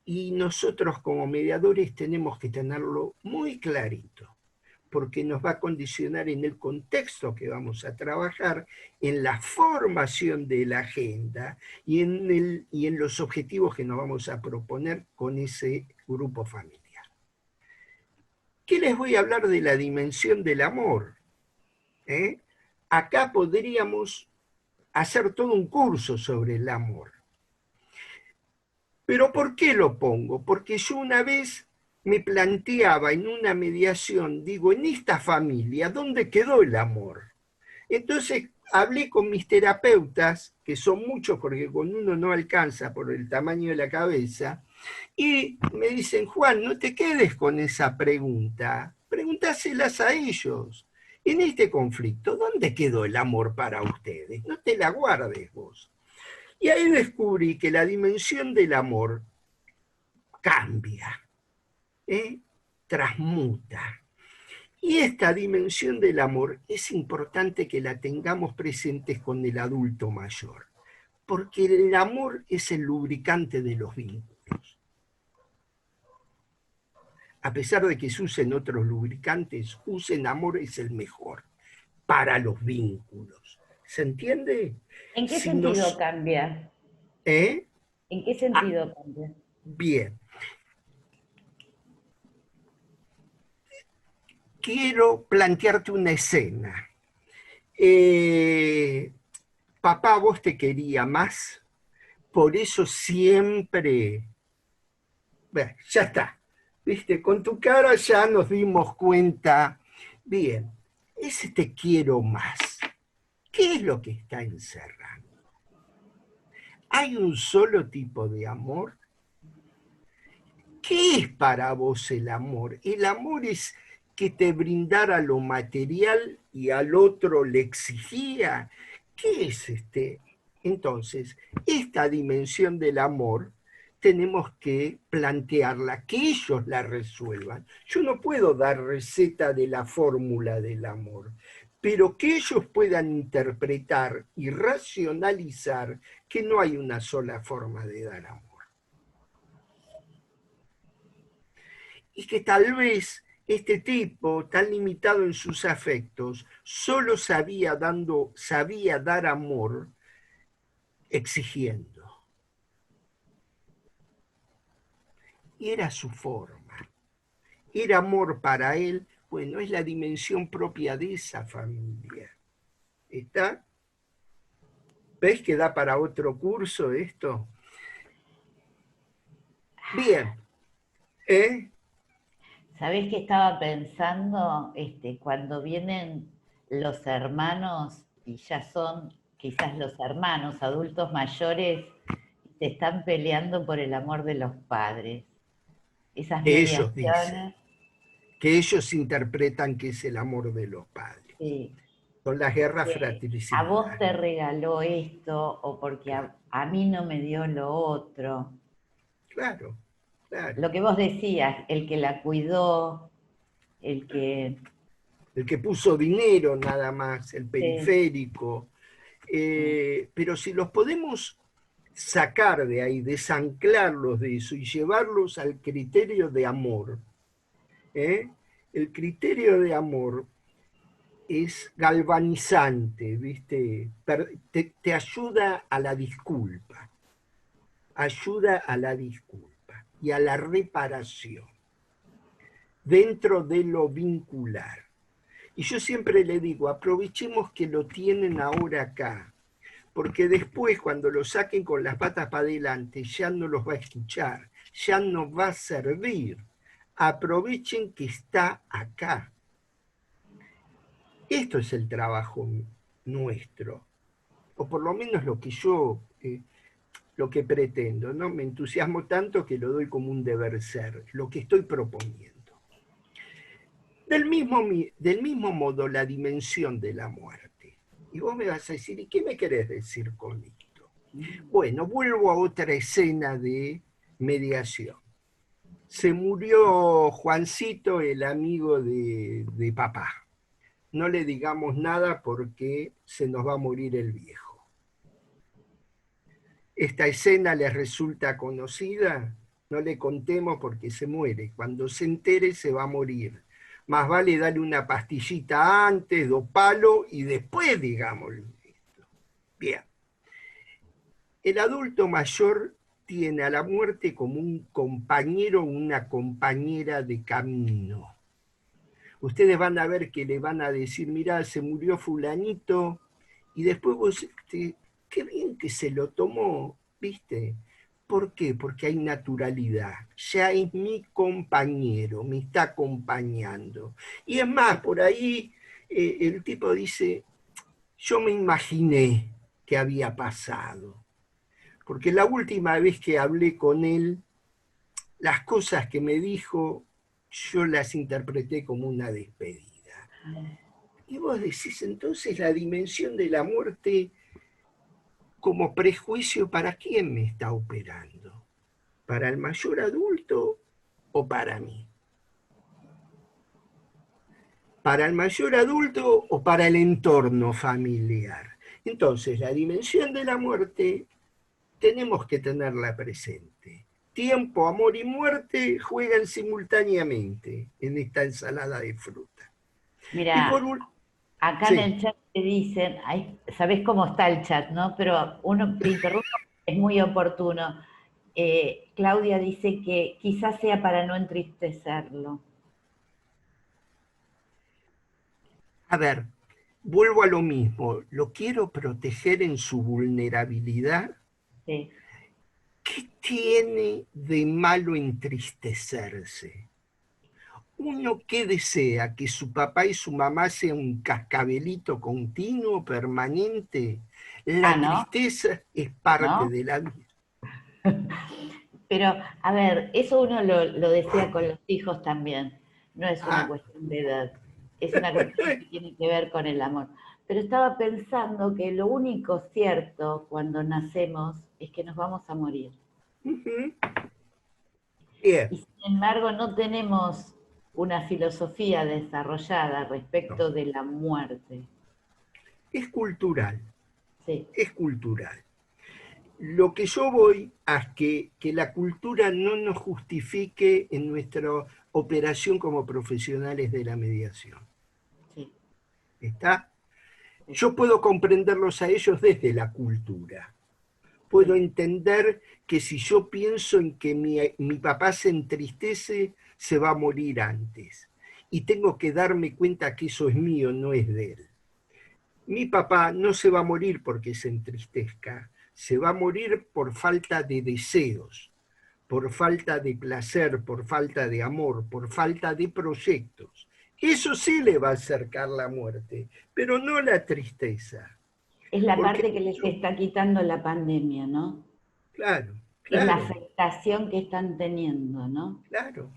Y nosotros como mediadores tenemos que tenerlo muy clarito, porque nos va a condicionar en el contexto que vamos a trabajar, en la formación de la agenda y en los objetivos que nos vamos a proponer con ese grupo familiar. ¿Qué les voy a hablar de la dimensión del amor? Acá podríamos hacer todo un curso sobre el amor. ¿Pero por qué lo pongo? Porque yo una vez me planteaba en una mediación, digo, en esta familia, ¿dónde quedó el amor? Entonces hablé con mis terapeutas, que son muchos porque con uno no alcanza por el tamaño de la cabeza, y me dicen, Juan, no te quedes con esa pregunta, pregúntaselas a ellos. En este conflicto, ¿dónde quedó el amor para ustedes? No te la guardes vos. Y ahí descubrí que la dimensión del amor cambia, transmuta. Y esta dimensión del amor es importante que la tengamos presentes con el adulto mayor, Porque el amor es el lubricante de los vínculos. A pesar de que se usen otros lubricantes, usen amor, es el mejor para los vínculos. ¿Se entiende? ¿En qué Si sentido nos, cambia? ¿eh? ¿En qué Ah, sentido cambia? bien. Quiero plantearte una escena. Papá, vos te quería más, por eso siempre... Bueno, ya está. ¿Viste? Con tu cara ya nos dimos cuenta. Bien, ese te quiero más. ¿Qué es lo que está encerrando? ¿Hay un solo tipo de amor? ¿Qué es para vos el amor? El amor es que te brindara lo material y al otro le exigía. ¿Qué es este? Entonces, esta dimensión del amor tenemos que plantearla, que ellos la resuelvan. Yo no puedo dar receta de la fórmula del amor, pero que ellos puedan interpretar y racionalizar que no hay una sola forma de dar amor. Y que tal vez este tipo, tan limitado en sus afectos, solo sabía dar amor exigiendo. Y era su forma. Era amor para él, bueno, es la dimensión propia de esa familia. ¿Está? ¿Ves que da para otro curso esto? Bien, ¿eh? ¿Sabés qué estaba pensando? Cuando vienen los hermanos y ya son quizás los hermanos adultos mayores, se están peleando por el amor de los padres. Esas Ellos dicen, mediaciones, que ellos interpretan que es el amor de los padres. sí, Son las guerras a vos fratricidas. te regaló esto o porque Claro, a mí no me dio lo otro. claro, claro. Lo que vos decías, el que la cuidó, el que... El que puso dinero nada más, el Sí, periférico. Pero si los podemos sacar de ahí, desanclarlos de eso y llevarlos al criterio de amor, ¿eh? El criterio de amor es galvanizante, ¿viste? Te ayuda a la disculpa, ayuda a la disculpa y a la reparación dentro de lo vincular. Y yo siempre le digo, aprovechemos que lo tienen ahora acá, porque después cuando lo saquen con las patas para adelante ya no los va a escuchar, ya no va a servir. Aprovechen que está acá. Esto es el trabajo nuestro, o por lo menos lo que yo, lo que pretendo, ¿no? Me entusiasmo tanto que lo doy como un deber ser, lo que estoy proponiendo. Del mismo modo, la dimensión de la muerte. Y vos me vas a decir, ¿y qué me querés decir con esto? Bueno, vuelvo a otra escena de mediación. Se murió Juancito, el amigo de papá. No le digamos nada porque se nos va a morir el viejo. Esta escena les resulta conocida, no le contemos porque se muere. Cuando se entere se va a morir. Más vale darle una pastillita antes, dopalo y después digámoslo. Bien. El adulto mayor tiene a la muerte como un compañero o una compañera de camino. Ustedes van a ver que le van a decir, mirá, se murió fulanito, y después vos, qué bien que se lo tomó, ¿viste? ¿Por qué? Porque hay naturalidad. Ya es mi compañero, me está acompañando. Y es más, por ahí el tipo dice, yo me imaginé que había pasado. Porque la última vez que hablé con él, las cosas que me dijo, yo las interpreté como una despedida. Y vos decís, entonces la dimensión de la muerte como prejuicio, ¿para quién me está operando? ¿Para el mayor adulto o para mí? ¿Para el mayor adulto o para el entorno familiar? Entonces, la dimensión de la muerte tenemos que tenerla presente. Tiempo, amor y muerte juegan simultáneamente en esta ensalada de fruta. Y por Mira, acá en sí, el chat te dicen, ay, sabés cómo está el chat, ¿no? Pero uno te interrumpe, es muy oportuno. Claudia dice que quizás sea para no entristecerlo. a ver, vuelvo a lo mismo. Lo quiero proteger en su vulnerabilidad. Sí. ¿Qué tiene de malo entristecerse? Uno que desea que su papá y su mamá sean un cascabelito continuo, permanente. Ah, La ¿no? tristeza es parte ¿No? de la vida. Pero, a ver, eso uno lo desea con los hijos también. No es una Ah, cuestión de edad, es una cuestión que tiene que ver con el amor. Pero estaba pensando que lo único cierto cuando nacemos es que nos vamos a morir. ujú, bien, Y sin embargo no tenemos una filosofía desarrollada no, respecto de la muerte. es cultural, Sí, es cultural. Lo que yo voy a es que la cultura no nos justifique en nuestra operación como profesionales de la mediación. sí, ¿Está? sí, Yo puedo comprenderlos a ellos desde la cultura. Puedo sí. entender que si yo pienso en que mi papá se entristece, se va a morir antes. Y tengo que darme cuenta que eso es mío, no es de él. Mi papá no se va a morir porque se entristezca, se va a morir por falta de deseos, por falta de placer, por falta de amor, por falta de proyectos. Eso sí le va a acercar la muerte, pero no la tristeza. Es la Porque parte que les está quitando la pandemia, ¿no? claro, Es la claro, afectación que están teniendo, ¿no? claro,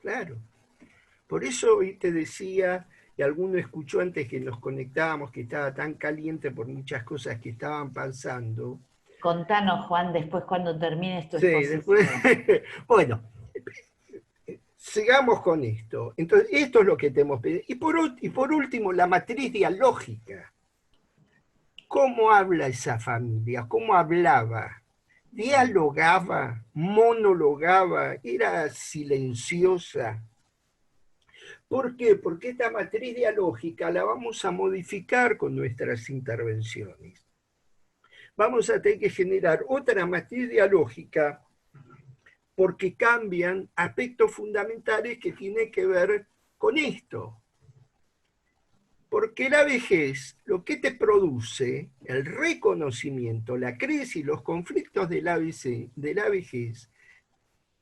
claro. Por eso hoy te decía, y alguno escuchó antes que nos conectábamos, que estaba tan caliente por muchas cosas que estaban pasando. Contanos, Juan, después cuando termines tu Sí, después, exposición. bueno, sigamos con esto. Entonces, esto es lo que tenemos. Y por último, la matriz dialógica. ¿Cómo habla esa familia? ¿Cómo hablaba? ¿Dialogaba? ¿Monologaba? ¿Era silenciosa? ¿Por qué? Porque esta matriz dialógica la vamos a modificar con nuestras intervenciones. Vamos a tener que generar otra matriz dialógica porque cambian aspectos fundamentales que tienen que ver con esto. Porque la vejez, lo que te produce, el reconocimiento, la crisis y los conflictos de la vejez,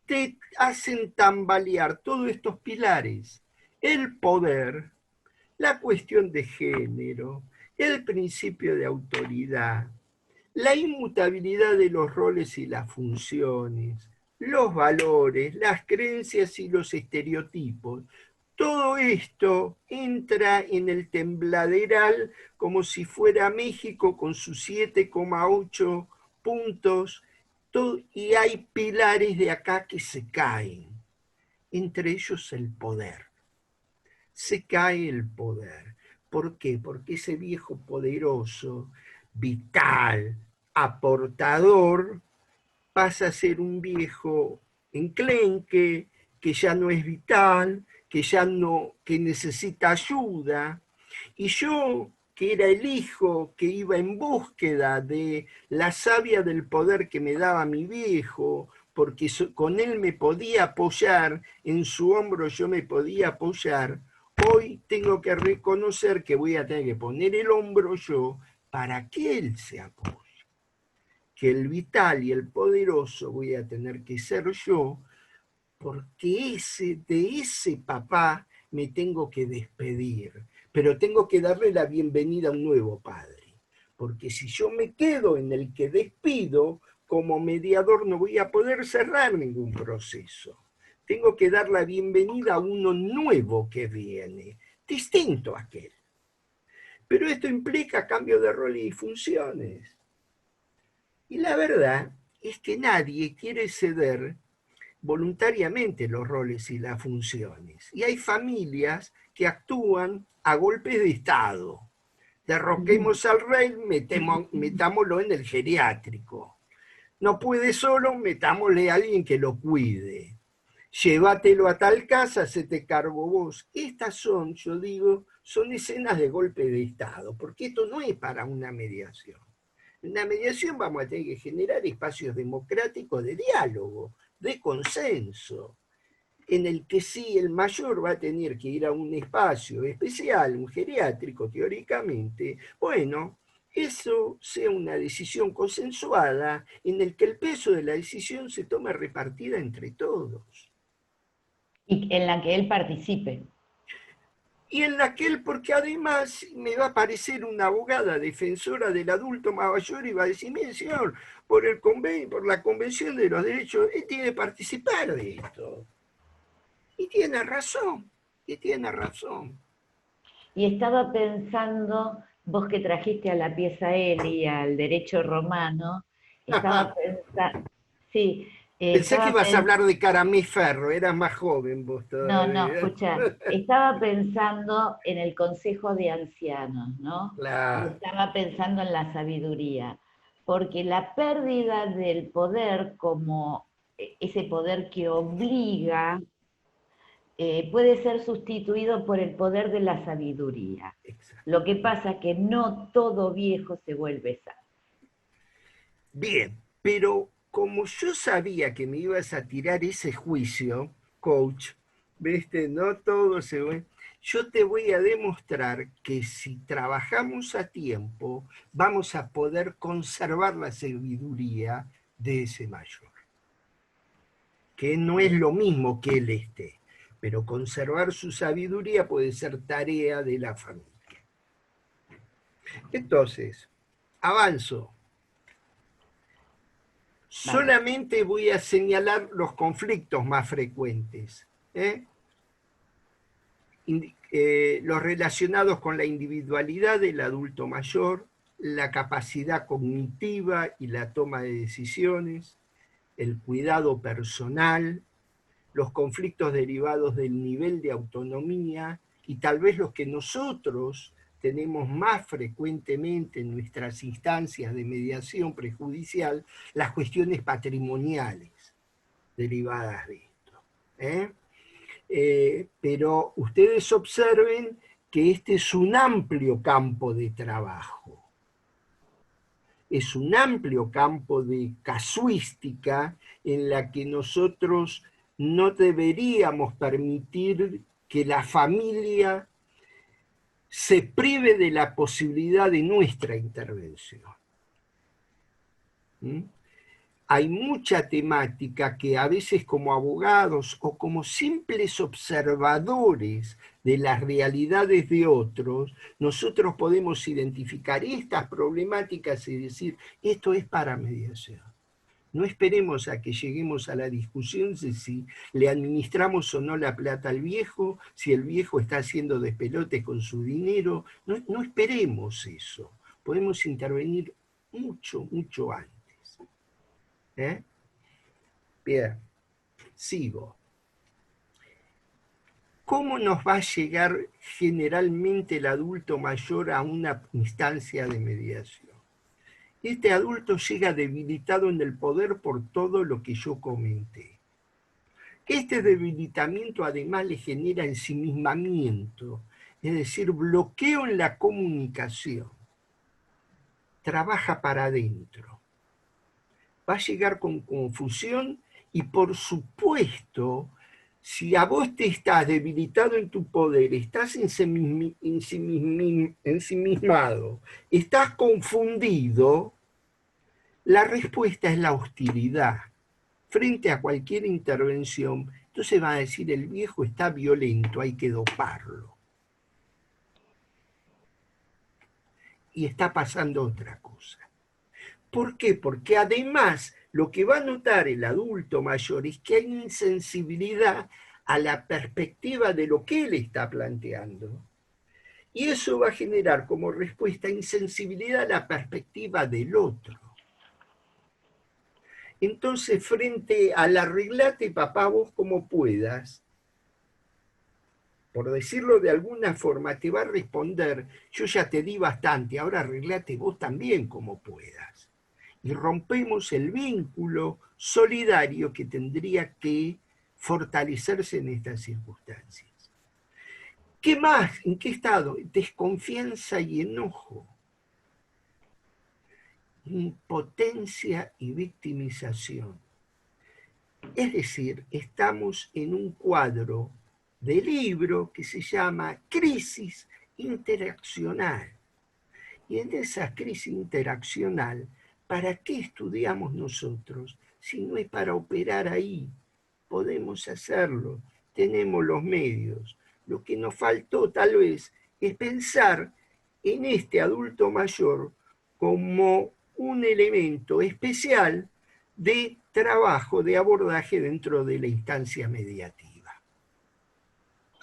te hacen tambalear todos estos pilares. El poder, la cuestión de género, el principio de autoridad, la inmutabilidad de los roles y las funciones, los valores, las creencias y los estereotipos. Todo esto entra en el tembladeral como si fuera México con sus 7,8 puntos y hay pilares de acá que se caen, entre ellos el poder. Se cae el poder. ¿Por qué? Porque ese viejo poderoso, vital, aportador, pasa a ser un viejo enclenque, que ya no es vital, que ya no, que necesita ayuda. Y yo, que era el hijo que iba en búsqueda de la savia del poder que me daba mi viejo, porque con él me podía apoyar, en su hombro yo me podía apoyar, hoy tengo que reconocer que voy a tener que poner el hombro yo para que él se apoye. Que el vital y el poderoso voy a tener que ser yo, porque de ese papá me tengo que despedir, pero tengo que darle la bienvenida a un nuevo padre, porque si yo me quedo en el que despido, como mediador no voy a poder cerrar ningún proceso. Tengo que dar la bienvenida a uno nuevo que viene, distinto a aquel. Pero esto implica cambio de roles y funciones. Y la verdad es que nadie quiere ceder voluntariamente los roles y las funciones. Y hay familias que actúan a golpes de Estado. Derroquemos al rey, metámoslo en el geriátrico. No puede solo, metámosle a alguien que lo cuide. Llévatelo a tal casa, se te cargo vos. Estas son, yo digo, son escenas de golpe de Estado, porque esto no es para una mediación. En la mediación vamos a tener que generar espacios democráticos de diálogo, de consenso, en el que sí el mayor va a tener que ir a un espacio especial, un geriátrico teóricamente, bueno, eso sea una decisión consensuada en el que el peso de la decisión se tome repartida entre todos. Y en la que él participe. Y en la que él, porque además me va a parecer una abogada defensora del adulto mayor y va a decir, mire señor, por la Convención de los Derechos, él tiene que participar de esto. Y tiene razón, y tiene razón. Y estaba pensando, vos que trajiste a la pieza Eli, al derecho romano, estaba pensando, sí, Pensé que estaba ibas a pensando, hablar de Caramé Ferro, eras más joven vos no, todavía. escucha, estaba pensando en el Consejo de Ancianos, ¿no? Y Claro, estaba pensando en la sabiduría, porque la pérdida del poder como ese poder que obliga, puede ser sustituido por el poder de la sabiduría. exacto. Lo que pasa es que no todo viejo se vuelve sabio. Bien, pero como yo sabía que me ibas a tirar ese juicio, coach, viste, no todo se ve. Yo te voy a demostrar que si trabajamos a tiempo, vamos a poder conservar la sabiduría de ese mayor, que no es lo mismo que él esté, pero conservar su sabiduría puede ser tarea de la familia. Entonces, avanzo. Vale. Solamente voy a señalar los conflictos más frecuentes, los relacionados con la individualidad del adulto mayor, la capacidad cognitiva y la toma de decisiones, el cuidado personal, los conflictos derivados del nivel de autonomía y tal vez los que nosotros tenemos más frecuentemente en nuestras instancias de mediación prejudicial, las cuestiones patrimoniales derivadas de esto. Pero ustedes observen que este es un amplio campo de trabajo, es un amplio campo de casuística en la que nosotros no deberíamos permitir que la familia se prive de la posibilidad de nuestra intervención. ¿Mm? Hay mucha temática que a veces como abogados o como simples observadores de las realidades de otros, nosotros podemos identificar estas problemáticas y decir, esto es para mediación. No esperemos a que lleguemos a la discusión de si le administramos o no la plata al viejo, si el viejo está haciendo despelote con su dinero. No esperemos eso. Podemos intervenir mucho, mucho antes. Bien, sigo. ¿Cómo nos va a llegar generalmente el adulto mayor a una instancia de mediación? Este adulto llega debilitado en el poder por todo lo que yo comenté. Este debilitamiento además le genera ensimismamiento, es decir, bloqueo en la comunicación. Trabaja para adentro. Va a llegar con confusión y por supuesto, si a vos te estás debilitado en tu poder, estás ensimismado, estás confundido, la respuesta es la hostilidad. Frente a cualquier intervención, entonces va a decir el viejo está violento, hay que doparlo. Y está pasando otra cosa. ¿Por qué? Porque además lo que va a notar el adulto mayor es que hay insensibilidad a la perspectiva de lo que él está planteando. Y eso va a generar como respuesta insensibilidad a la perspectiva del otro. Entonces, frente al arreglate papá vos como puedas, por decirlo de alguna forma, te va a responder, yo ya te di bastante, ahora arreglate vos también como puedas. y rompemos el vínculo solidario que tendría que fortalecerse en estas circunstancias. ¿Qué más? ¿En qué estado? Desconfianza y enojo, impotencia y victimización. Es decir, estamos en un cuadro de libro que se llama crisis interaccional. Y en esa crisis interaccional, ¿para qué estudiamos nosotros? Si no es para operar ahí, podemos hacerlo, tenemos los medios. Lo que nos faltó tal vez es pensar en este adulto mayor como un elemento especial de trabajo, de abordaje dentro de la instancia mediativa.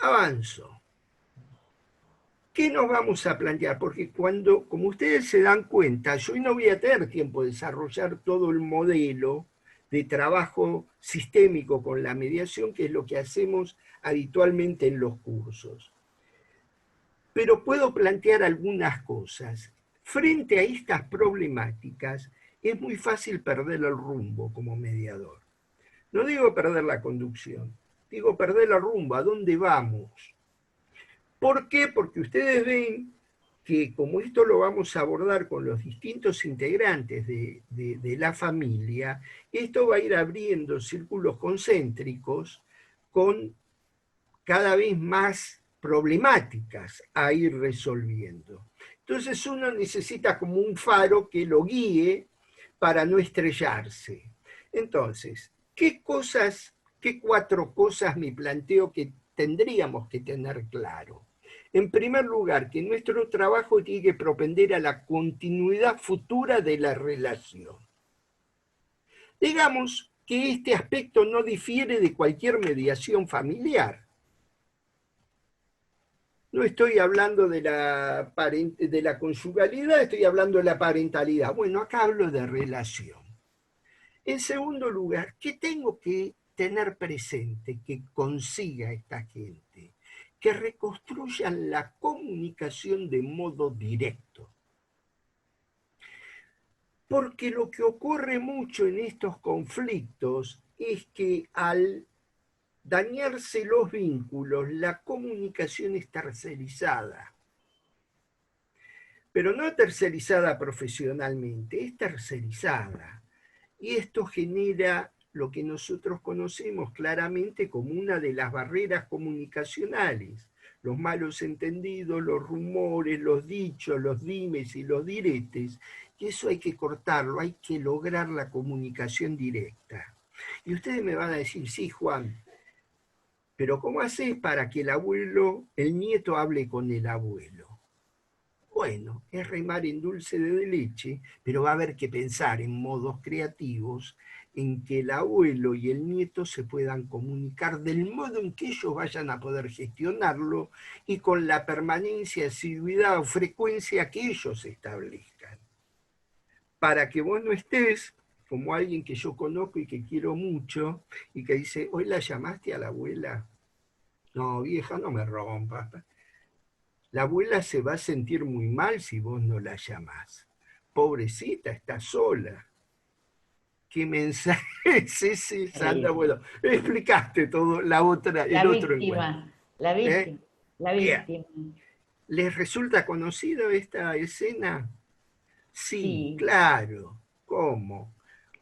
Avanzo. ¿Qué nos vamos a plantear? Porque cuando, como ustedes se dan cuenta, yo hoy no voy a tener tiempo de desarrollar todo el modelo de trabajo sistémico con la mediación, que es lo que hacemos habitualmente en los cursos. Pero puedo plantear algunas cosas. Frente a estas problemáticas, es muy fácil perder el rumbo como mediador. No digo perder la conducción, digo perder el rumbo, ¿a dónde vamos? ¿Por qué? Porque ustedes ven que como esto lo vamos a abordar con los distintos integrantes de la familia, esto va a ir abriendo círculos concéntricos con cada vez más problemáticas a ir resolviendo. Entonces uno necesita como un faro que lo guíe para no estrellarse. Entonces, ¿qué cuatro cosas me planteo que tendríamos que tener claro? En primer lugar, que nuestro trabajo tiene que propender a la continuidad futura de la relación. Digamos que este aspecto no difiere de cualquier mediación familiar. No estoy hablando de la conyugalidad, estoy hablando de la parentalidad. Bueno, acá hablo de relación. En segundo lugar, ¿qué tengo que tener presente que consiga esta gente? Que reconstruyan la comunicación de modo directo. Porque lo que ocurre mucho en estos conflictos es que al dañarse los vínculos, la comunicación es tercerizada. Pero no tercerizada profesionalmente, es tercerizada. Y esto genera lo que nosotros conocemos claramente como una de las barreras comunicacionales, los malos entendidos, los rumores, los dichos, los dimes y los diretes, y eso hay que cortarlo, hay que lograr la comunicación directa. Y ustedes me van a decir, sí, Juan, pero ¿cómo haces para que el nieto hable con el abuelo? Bueno, es remar en dulce de leche, pero va a haber que pensar en modos creativos en que el abuelo y el nieto se puedan comunicar del modo en que ellos vayan a poder gestionarlo y con la permanencia, asiduidad o frecuencia que ellos establezcan. Para que vos no estés como alguien que yo conozco y que quiero mucho y que dice, ¿hoy la llamaste a la abuela? No, vieja, no me rompas. La abuela se va a sentir muy mal si vos no la llamás. Pobrecita, está sola. ¿Qué mensaje es ese, Sandra? Bueno, explicaste todo, el otro encuentro. La víctima, la Bien. víctima. ¿Les resulta conocido esta escena? Sí, Sí. claro. ¿Cómo?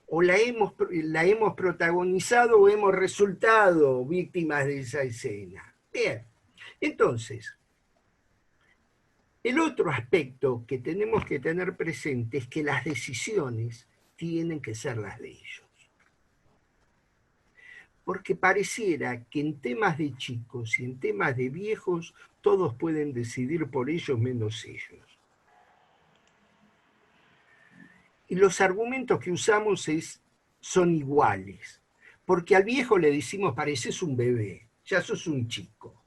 O la hemos protagonizado o hemos resultado víctimas de esa escena. Bien. Entonces, el otro aspecto que tenemos que tener presente es que las decisiones tienen que ser las de ellos. Porque pareciera que en temas de chicos y en temas de viejos, todos pueden decidir por ellos menos ellos. Y los argumentos que usamos son iguales. Porque al viejo le decimos, pareces un bebé, ya sos un chico.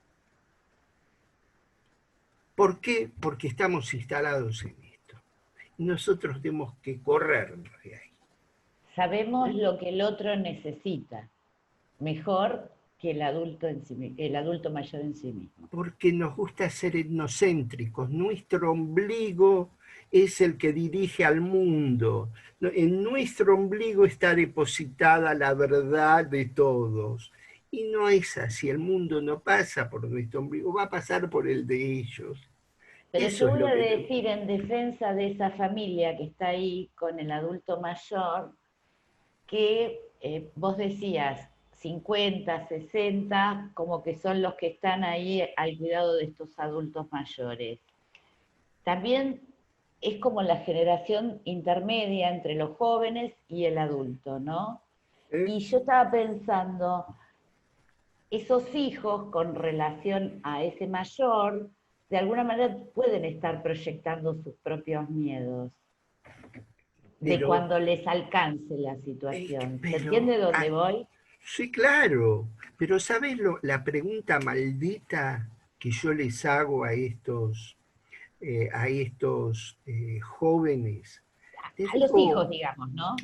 ¿Por qué? Porque estamos instalados en esto. Y nosotros tenemos que corrernos de ahí. Sabemos lo que el otro necesita, mejor que el adulto mayor en sí mismo. Porque nos gusta ser etnocéntricos. Nuestro ombligo es el que dirige al mundo. En nuestro ombligo está depositada la verdad de todos. Y no es así, el mundo no pasa por nuestro ombligo, va a pasar por el de ellos. Pero Eso yo es voy lo a que decir en defensa de esa familia que está ahí con el adulto mayor, que vos decías 50, 60, como que son los que están ahí al cuidado de estos adultos mayores. También es como la generación intermedia entre los jóvenes y el adulto, ¿no? ¿eh? Y yo estaba pensando, esos hijos con relación a ese mayor, de alguna manera pueden estar proyectando sus propios miedos de Pero, cuando les alcance la situación. ¿Se pero, entiende dónde voy? sí, claro, pero ¿sabes la pregunta maldita que yo les hago a estos jóvenes? Les A los hijos, digo, digamos, ¿no?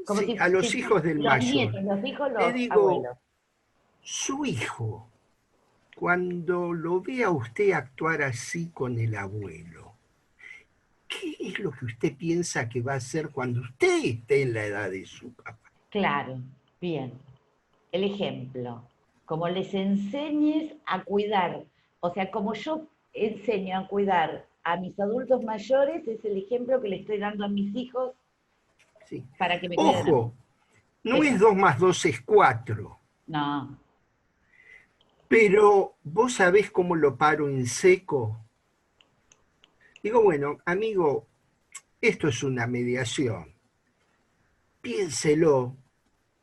Como sí, si, a los si hijos del los mayor, nietos, los hijos, le los digo, abuelos. su hijo, cuando lo vea usted actuar así con el abuelo, ¿qué es lo que usted piensa que va a hacer cuando usted esté en la edad de su papá? Claro, bien. El ejemplo. Como les enseñes a cuidar, o sea, como yo enseño a cuidar a mis adultos mayores, es el ejemplo que le estoy dando a mis hijos Sí. para que me cuiden a mí. Ojo, no Sí, es 2 más 2 es 4, no, pero vos sabés cómo lo paro en seco. Digo, bueno, amigo, esto es una mediación. Piénselo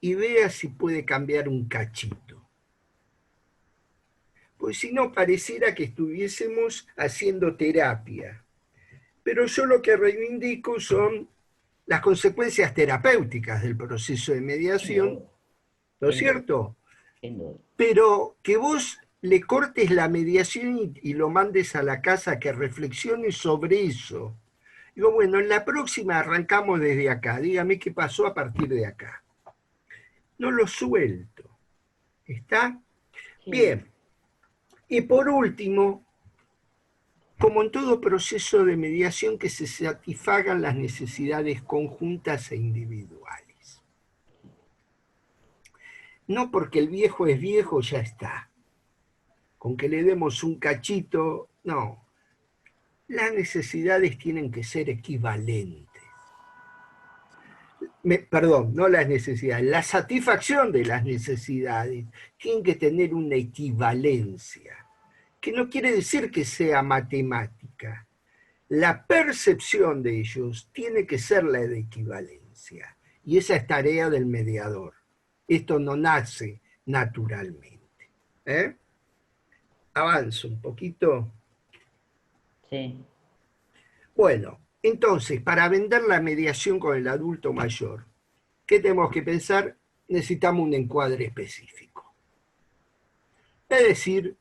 y vea si puede cambiar un cachito. Pues si no, pareciera que estuviésemos haciendo terapia. Pero yo lo que reivindico son las consecuencias terapéuticas del proceso de sin mediación, duda, ¿no es sin duda, cierto? sin duda. Pero que vos le cortes la mediación y lo mandes a la casa que reflexione sobre eso. Digo, bueno, en la próxima arrancamos desde acá, dígame qué pasó a partir de acá. No lo suelto. ¿Está? Sí. Bien. Y por último, como en todo proceso de mediación, que se satisfagan las necesidades conjuntas e individuales. No porque el viejo es viejo, ya está. Con que le demos un cachito, no. Las necesidades tienen que ser equivalentes. Perdón, no las necesidades, la satisfacción de las necesidades tienen que tener una equivalencia, que no quiere decir que sea matemática. La percepción de ellos tiene que ser la de equivalencia, y esa es tarea del mediador. Esto no nace naturalmente. ¿Eh? Avanzo un poquito. Sí. Bueno, entonces, para vender la mediación con el adulto mayor, ¿qué tenemos que pensar? Necesitamos un encuadre específico. Es decir,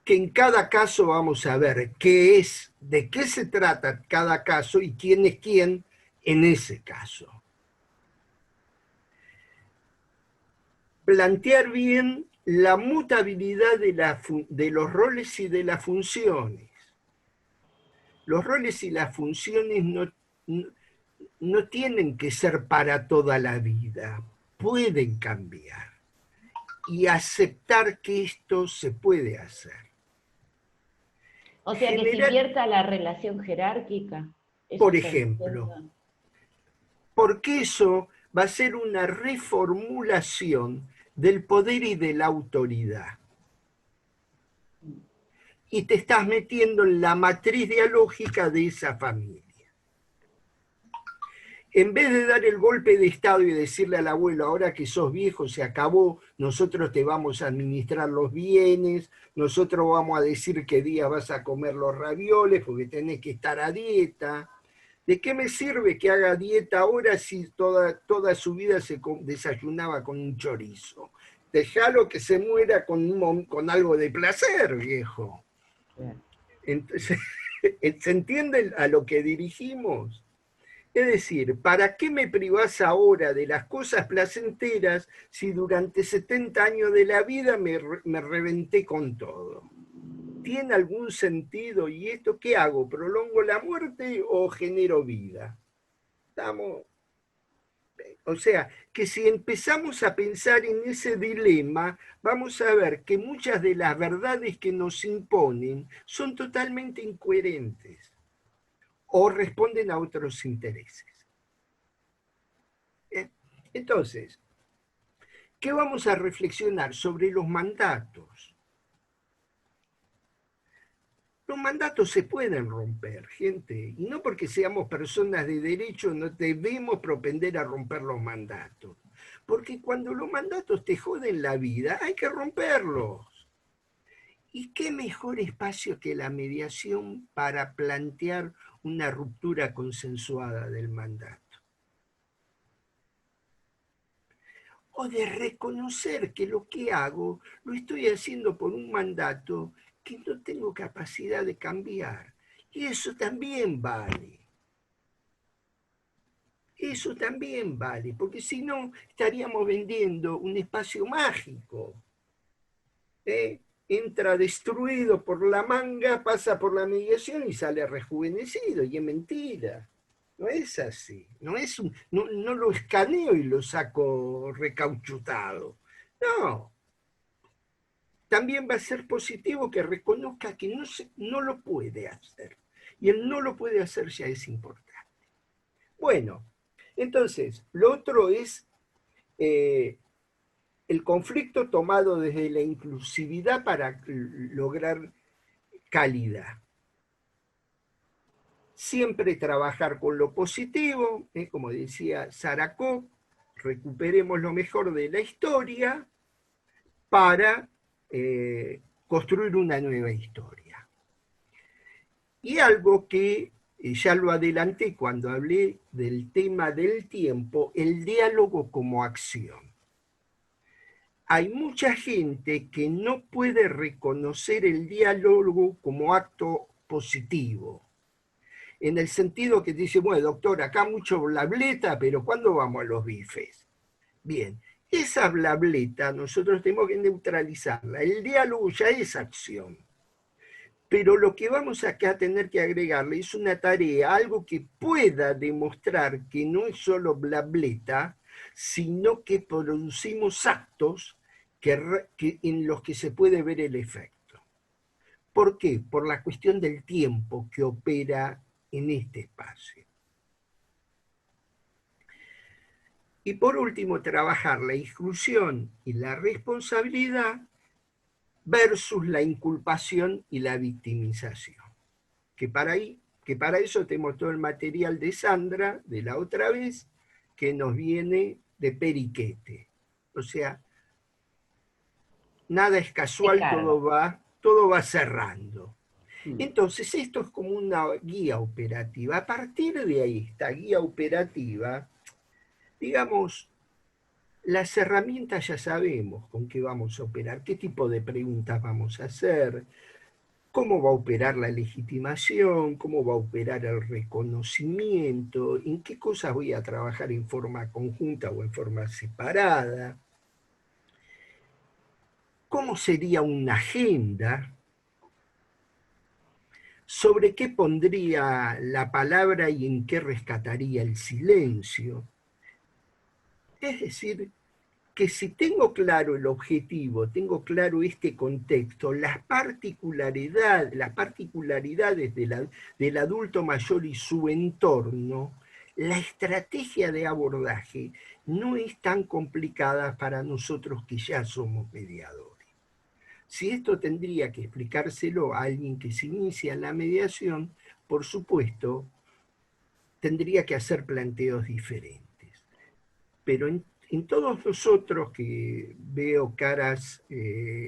que en cada caso vamos a ver qué es, de qué se trata cada caso y quién es quién en ese caso. Plantear bien la mutabilidad de los roles y de las funciones. Los roles y las funciones no tienen que ser para toda la vida, pueden cambiar y aceptar que esto se puede hacer. O sea que se Generar, invierta la relación jerárquica. Eso por estás ejemplo, diciendo. porque eso va a ser una reformulación del poder y de la autoridad. Y te estás metiendo en la matriz dialógica de esa familia. En vez de dar el golpe de Estado y decirle al abuelo, ahora que sos viejo, se acabó, nosotros te vamos a administrar los bienes, nosotros vamos a decir qué día vas a comer los ravioles porque tenés que estar a dieta. ¿De qué me sirve que haga dieta ahora si toda su vida se desayunaba con un chorizo? Dejalo que se muera con algo de placer, viejo. Entonces, ¿se entiende a lo que dirigimos? Es decir, ¿para qué me privás ahora de las cosas placenteras si durante 70 años de la vida me reventé con todo? ¿Tiene algún sentido? ¿Y esto qué hago? ¿Prolongo la muerte o genero vida? Estamos... O sea, que si empezamos a pensar en ese dilema, vamos a ver que muchas de las verdades que nos imponen son totalmente incoherentes o responden a otros intereses. Entonces, ¿qué vamos a reflexionar sobre los mandatos? Los mandatos se pueden romper, gente, y no porque seamos personas de derecho no debemos propender a romper los mandatos, porque cuando los mandatos te joden la vida hay que romperlos. ¿Y qué mejor espacio que la mediación para plantear una ruptura consensuada del mandato? O de reconocer que lo que hago lo estoy haciendo por un mandato que no tengo capacidad de cambiar. Y eso también vale. Eso también vale, porque si no estaríamos vendiendo un espacio mágico. Entra destruido por la manga, pasa por la mediación y sale rejuvenecido, y es mentira. No es así, no lo escaneo y lo saco recauchutado. No, también va a ser positivo que reconozca que no lo puede hacer. Y el no lo puede hacer ya es importante. Bueno, entonces, lo otro es el conflicto tomado desde la inclusividad para lograr calidad. Siempre trabajar con lo positivo, como decía Saracó, recuperemos lo mejor de la historia para construir una nueva historia. Y algo que ya lo adelanté cuando hablé del tema del tiempo, el diálogo como acción. Hay mucha gente que no puede reconocer el diálogo como acto positivo, en el sentido que dice, bueno, doctor, acá mucho blableta, pero ¿cuándo vamos a los bifes? Bien, esa blableta nosotros tenemos que neutralizarla. El diálogo ya es acción. Pero lo que vamos acá a tener que agregarle es una tarea, algo que pueda demostrar que no es solo blableta, sino que producimos actos en los que se puede ver el efecto. ¿Por qué? Por la cuestión del tiempo que opera en este espacio. Y por último, trabajar la inclusión y la responsabilidad versus la inculpación y la victimización. Que para eso tenemos todo el material de Sandra, de la otra vez, que nos viene de periquete. O sea, nada es casual, todo va cerrando. Entonces, esto es como una guía operativa. A partir de ahí, esta guía operativa, digamos, las herramientas ya sabemos con qué vamos a operar, qué tipo de preguntas vamos a hacer, cómo va a operar la legitimación, cómo va a operar el reconocimiento, en qué cosas voy a trabajar en forma conjunta o en forma separada, cómo sería una agenda, sobre qué pondría la palabra y en qué rescataría el silencio. Es decir, que si tengo claro el objetivo, tengo claro este contexto, las particularidades del adulto mayor y su entorno, la estrategia de abordaje no es tan complicada para nosotros que ya somos mediadores. Si esto tendría que explicárselo a alguien que se inicia en la mediación, por supuesto, tendría que hacer planteos diferentes. Pero en todos nosotros que veo caras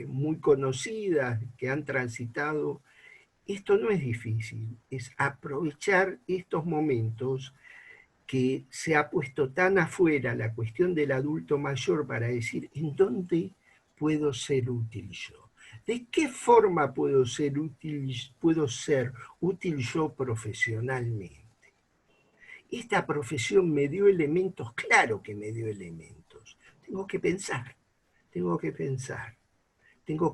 muy conocidas, que han transitado, esto no es difícil, es aprovechar estos momentos que se ha puesto tan afuera la cuestión del adulto mayor para decir, ¿en dónde puedo ser útil yo? ¿De qué forma puedo ser útil yo profesionalmente? Esta profesión me dio elementos, claro que me dio elementos. Tengo que pensar, tengo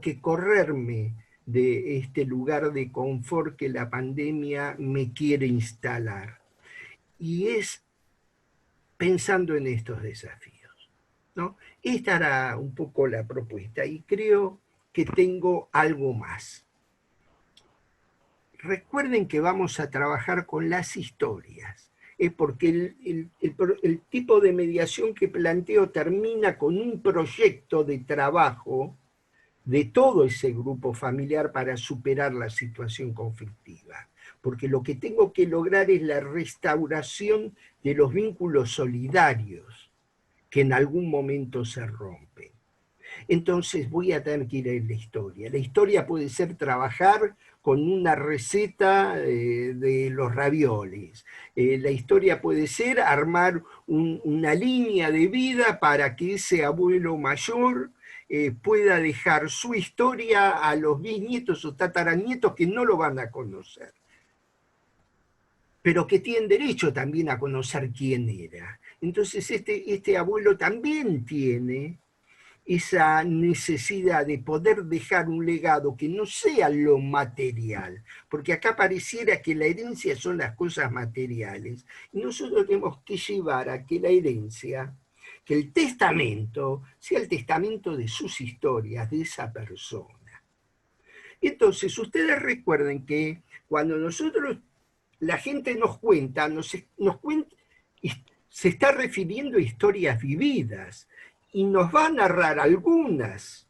que correrme de este lugar de confort que la pandemia me quiere instalar. Y es pensando en estos desafíos, ¿no? Esta era un poco la propuesta y creo que tengo algo más. Recuerden que vamos a trabajar con las historias, porque el tipo de mediación que planteo termina con un proyecto de trabajo de todo ese grupo familiar para superar la situación conflictiva. Porque lo que tengo que lograr es la restauración de los vínculos solidarios que en algún momento se rompen. Entonces voy a tener que ir a la historia. La historia puede ser trabajar con una receta de los ravioles. La historia puede ser armar una línea de vida para que ese abuelo mayor pueda dejar su historia a los bisnietos o tataranietos que no lo van a conocer, pero que tienen derecho también a conocer quién era. Entonces este abuelo también tiene esa necesidad de poder dejar un legado que no sea lo material, porque acá pareciera que la herencia son las cosas materiales, y nosotros tenemos que llevar a que la herencia, que el testamento, sea el testamento de sus historias, de esa persona. Entonces, ustedes recuerden que cuando la gente nos cuenta, se está refiriendo a historias vividas, y nos va a narrar algunas.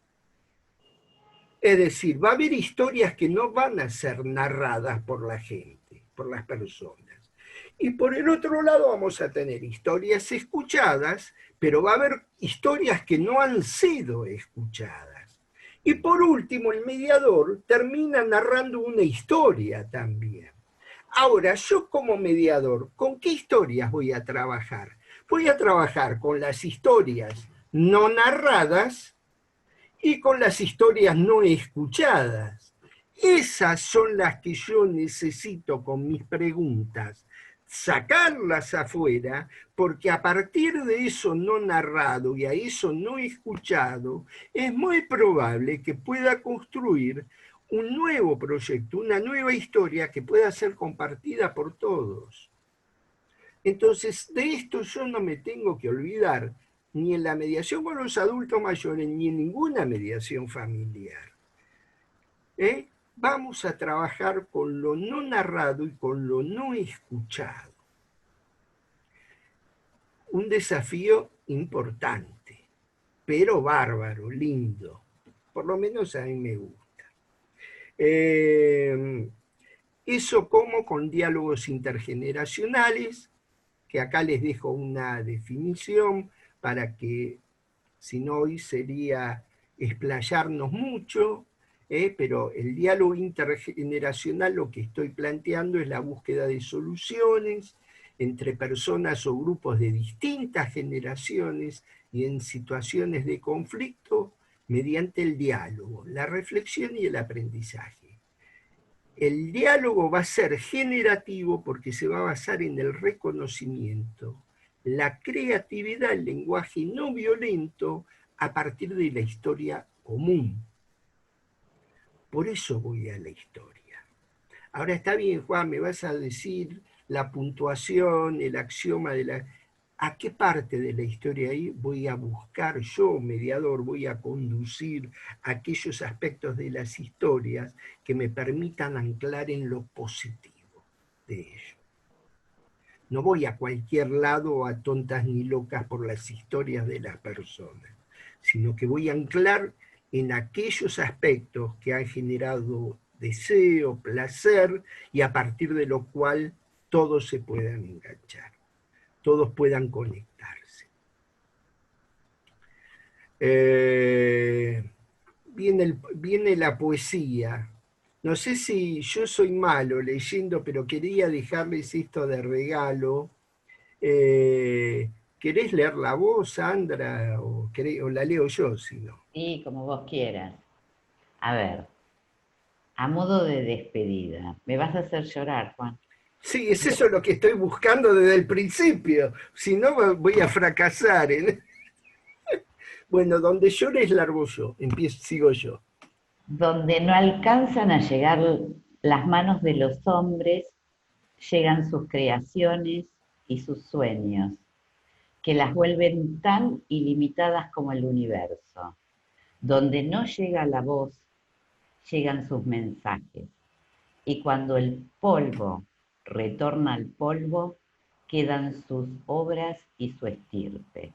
Es decir, va a haber historias que no van a ser narradas por la gente, por las personas. Y por el otro lado vamos a tener historias escuchadas, pero va a haber historias que no han sido escuchadas. Y por último, el mediador termina narrando una historia también. Ahora, yo como mediador, ¿con qué historias voy a trabajar? Voy a trabajar con las historias no narradas y con las historias no escuchadas. Esas son las que yo necesito con mis preguntas, sacarlas afuera, porque a partir de eso no narrado y a eso no escuchado, es muy probable que pueda construir un nuevo proyecto, una nueva historia que pueda ser compartida por todos. Entonces, de esto yo no me tengo que olvidar, ni en la mediación con los adultos mayores, ni en ninguna mediación familiar. Vamos a trabajar con lo no narrado y con lo no escuchado. Un desafío importante, pero bárbaro, lindo. Por lo menos a mí me gusta. Eso como con diálogos intergeneracionales, que acá les dejo una definición para que, si no hoy sería explayarnos mucho, pero el diálogo intergeneracional lo que estoy planteando es la búsqueda de soluciones entre personas o grupos de distintas generaciones y en situaciones de conflicto mediante el diálogo, la reflexión y el aprendizaje. El diálogo va a ser generativo porque se va a basar en el reconocimiento, la creatividad, el lenguaje no violento a partir de la historia común. Por eso voy a la historia. Ahora está bien, Juan, me vas a decir la puntuación, el axioma de la... ¿A qué parte de la historia ahí voy a buscar yo, mediador, voy a conducir aquellos aspectos de las historias que me permitan anclar en lo positivo de ello? No voy a cualquier lado a tontas ni locas por las historias de las personas, sino que voy a anclar en aquellos aspectos que han generado deseo, placer, y a partir de lo cual todos se puedan enganchar, todos puedan conectarse. Viene la poesía. No sé si yo soy malo leyendo, pero quería dejarles esto de regalo. ¿Querés leer la voz, Sandra? ¿O la leo yo, si no? Sí, como vos quieras. A ver, a modo de despedida, me vas a hacer llorar, Juan. Sí, es eso lo que estoy buscando desde el principio. Si no, voy a fracasar. Bueno, donde llores largo yo, sigo yo. donde no alcanzan a llegar las manos de los hombres, llegan sus creaciones y sus sueños, que las vuelven tan ilimitadas como el universo. Donde no llega la voz, llegan sus mensajes. Y cuando el polvo retorna al polvo, quedan sus obras y su estirpe.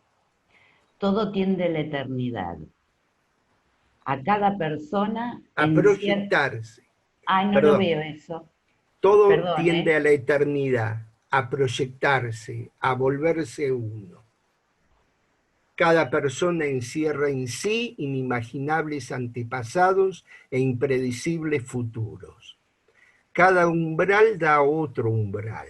Todo tiende a la eternidad. A cada persona A encierra... proyectarse, Ay, no lo perdón, veo eso. todo Perdón, tiende ¿eh? a la eternidad, a proyectarse, a volverse uno. Cada persona encierra en sí inimaginables antepasados e impredecibles futuros. Cada umbral da otro umbral.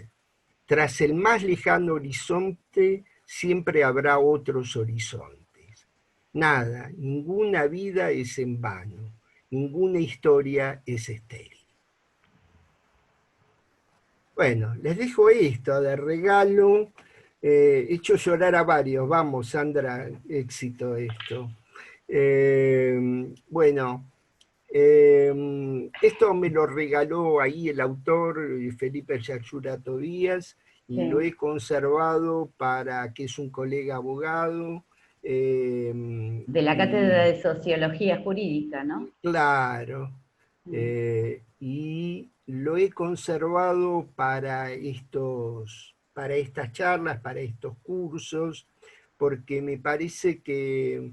Tras el más lejano horizonte siempre habrá otros horizontes. Nada, ninguna vida es en vano, ninguna historia es estéril. Bueno, les dejo esto de regalo. He hecho llorar a varios. Vamos, Sandra, éxito esto. Bueno, esto me lo regaló ahí el autor Felipe Yaxura Tobías y lo Sí. he conservado para que es un colega abogado. De la Cátedra Y de Sociología Jurídica, ¿no? claro, Mm. y lo he conservado para estas charlas, para estos cursos, porque me parece que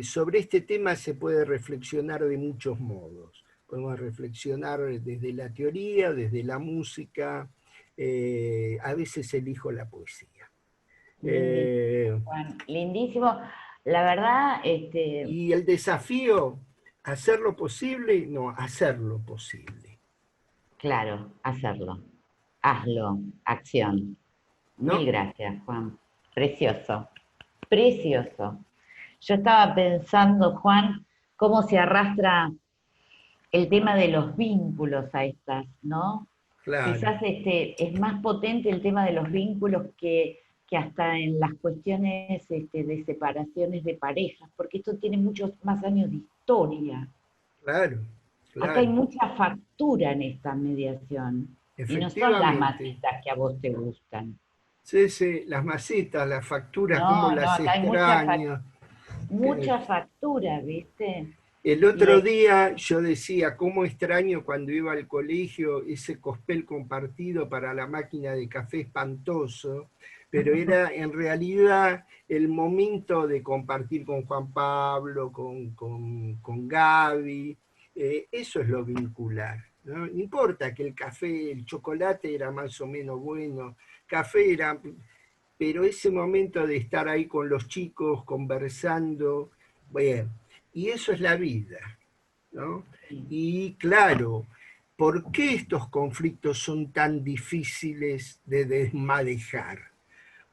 sobre este tema se puede reflexionar de muchos modos. Podemos reflexionar desde la teoría, desde la música, a veces elijo la poesía. Lindísimo, Eh, Juan. Lindísimo. La verdad, y el desafío, hacerlo posible, no, hacerlo posible, claro, hacerlo. Hazlo, acción. Mil ¿no? gracias, Juan. Precioso, precioso. Yo estaba pensando, Juan, cómo se arrastra el tema de los vínculos a estas, ¿no? Claro, Quizás es más potente el tema de los vínculos que hasta en las cuestiones de separaciones de parejas, porque esto tiene muchos más años de historia. claro, Acá hay claro, mucha factura en esta mediación, y no son las efectivamente. masitas que a vos te gustan. Sí, sí, las masitas, las facturas, cómo No, no, las acá hay extraño. Que mucha factura, ¿viste? el Y otro es, día yo decía, cómo extraño cuando iba al colegio ese cospel compartido para la máquina de café espantoso, pero era en realidad el momento de compartir con Juan Pablo, con Gaby, eso es lo vincular. ¿No? No importa que el café, el chocolate era más o menos bueno, café era, pero ese momento de estar ahí con los chicos conversando, bueno, y eso es la vida, ¿no? Y claro, ¿por qué estos conflictos son tan difíciles de desmadejar?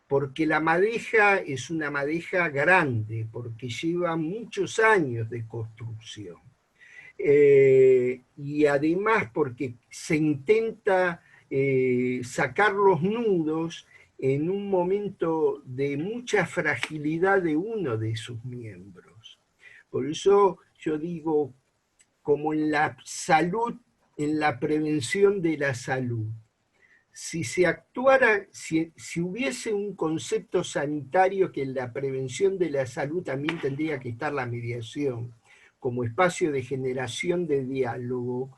Porque la madeja es una madeja grande, porque lleva muchos años de construcción. Y además porque se intenta sacar los nudos en un momento de mucha fragilidad de uno de sus miembros. Por eso yo digo, como en la salud, en la prevención de la salud, si se actuara, si hubiese un concepto sanitario que en la prevención de la salud también tendría que estar la mediación como espacio de generación de diálogo,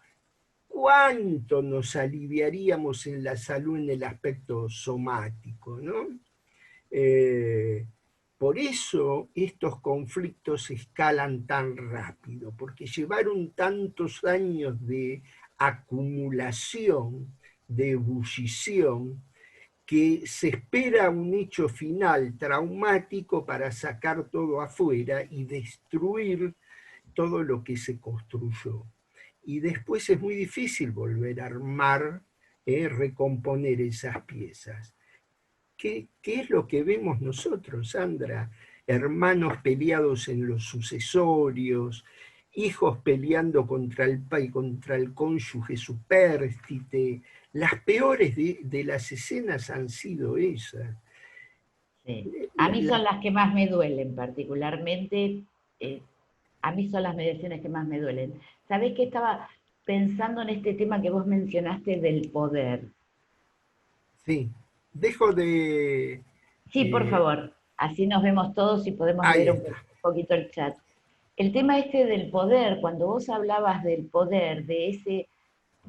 ¿cuánto nos aliviaríamos en la salud en el aspecto somático, ¿no? Eh, por eso estos conflictos escalan tan rápido, porque llevaron tantos años de acumulación, de ebullición, que se espera un hecho final traumático para sacar todo afuera y destruir todo lo que se construyó. Y después es muy difícil volver a armar, recomponer esas piezas. ¿Qué es lo que vemos nosotros, Sandra? Hermanos peleados en los sucesorios, hijos peleando contra el cónyuge supérstite. Las peores de las escenas han sido esas. sí. A mí La- son las que más me duelen, particularmente, eh, a mí son las mediaciones que más me duelen. ¿Sabés qué estaba pensando en este tema que vos mencionaste del poder? Sí, dejo de... Sí, por favor, así nos vemos todos y podemos ahí leer un está, poquito el chat. El tema este del poder, cuando vos hablabas del poder, de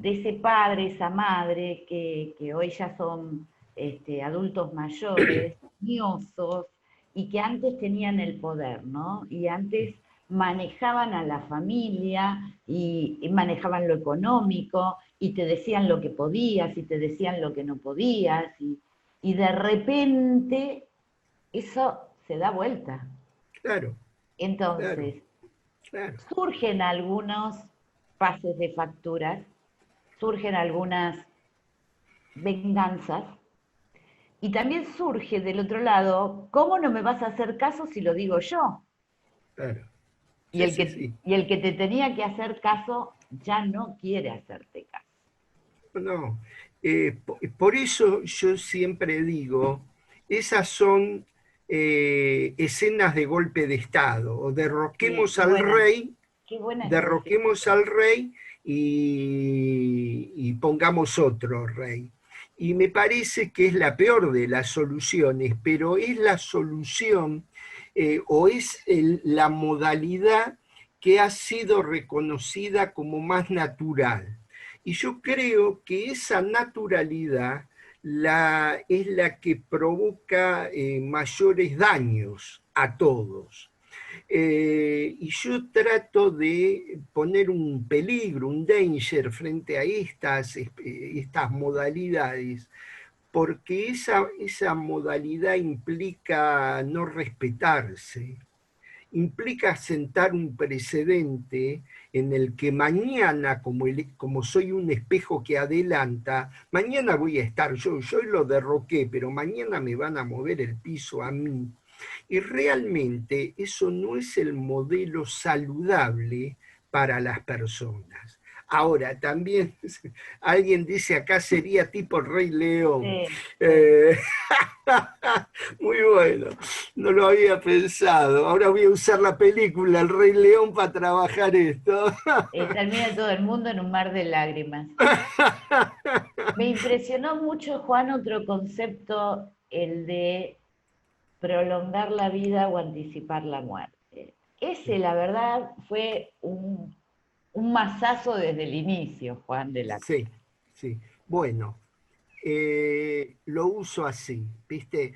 ese padre, esa madre, que hoy ya son adultos mayores, ñosos, y que antes tenían el poder, ¿no? Y antes manejaban a la familia y manejaban lo económico y te decían lo que podías y te decían lo que no podías y de repente eso se da vuelta. claro, claro, Entonces, claro, surgen algunos pases de facturas, surgen algunas venganzas, y también surge del otro lado, ¿cómo no me vas a hacer caso si lo digo yo? claro. Y Sí, el sí, que, sí. y el que te tenía que hacer caso ya no quiere hacerte caso. No, por eso yo siempre digo, esas son escenas de golpe de Estado, o Sí, qué buena esa derroquemos definición. al rey y pongamos otro rey. Y me parece que es la peor de las soluciones, pero es la solución o es la modalidad que ha sido reconocida como más natural. Y yo creo que esa naturalidad es la que provoca mayores daños a todos. Y yo trato de poner un peligro, un danger frente a estas modalidades, porque esa modalidad implica no respetarse, implica sentar un precedente en el que mañana, como soy un espejo que adelanta, mañana voy a estar yo lo derroqué, pero mañana me van a mover el piso a mí. Y realmente eso no es el modelo saludable para las personas. Ahora, también alguien dice acá sería tipo Rey León. Sí, sí. Eh, muy bueno, no lo había pensado. Ahora voy a usar la película El Rey León para trabajar esto. Termina todo el mundo en un mar de lágrimas. Me impresionó mucho, Juan, otro concepto, el de prolongar la vida o anticipar la muerte. Ese, la verdad, fue un masazo desde el inicio, Juan, de la Sí, cosa. sí. Bueno, lo uso así, ¿viste?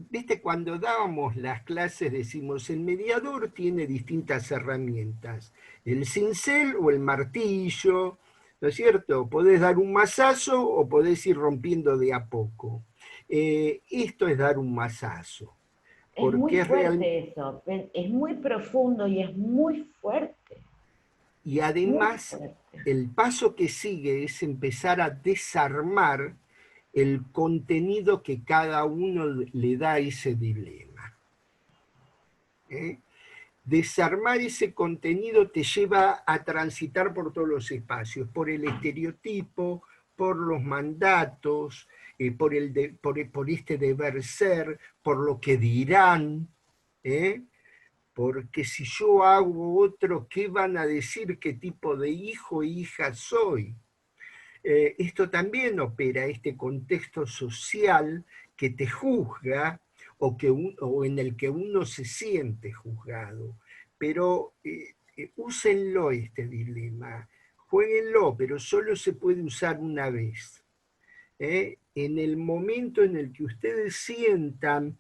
¿Viste? Cuando dábamos las clases decimos, el mediador tiene distintas herramientas, el cincel o el martillo, ¿no es cierto? Podés dar un mazazo o podés ir rompiendo de a poco. Esto es dar un mazazo, Es muy porque es real, fuerte eso, es muy profundo y es muy fuerte, y muy además fuerte. el paso que sigue es empezar a desarmar el contenido que cada uno le da a ese dilema. ¿Eh? Desarmar ese contenido te lleva a transitar por todos los espacios, por el estereotipo, por los mandatos, por este deber ser, por lo que dirán, ¿eh? Porque si yo hago otro, ¿qué van a decir? ¿Qué tipo de hijo e hija soy? Esto también opera este contexto social que te juzga o en el que uno se siente juzgado. Pero úsenlo este dilema, jueguenlo, pero solo se puede usar una vez. En el momento en el que ustedes sientan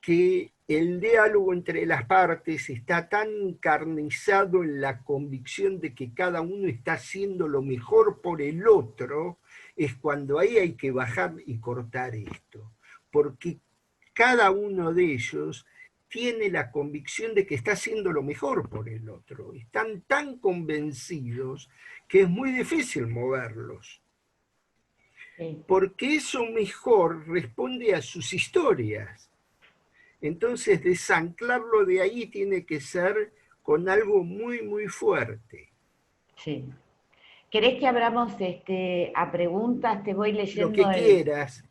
que el diálogo entre las partes está tan encarnizado en la convicción de que cada uno está haciendo lo mejor por el otro, es cuando ahí hay que bajar y cortar esto. Porque cada uno de ellos tiene la convicción de que está haciendo lo mejor por el otro. Están tan convencidos que es muy difícil moverlos, Sí. porque eso mejor responde a sus historias. Entonces, desanclarlo de ahí tiene que ser con algo muy, muy fuerte. Sí. ¿Querés que abramos a preguntas? Te voy Lo leyendo que el... quieras.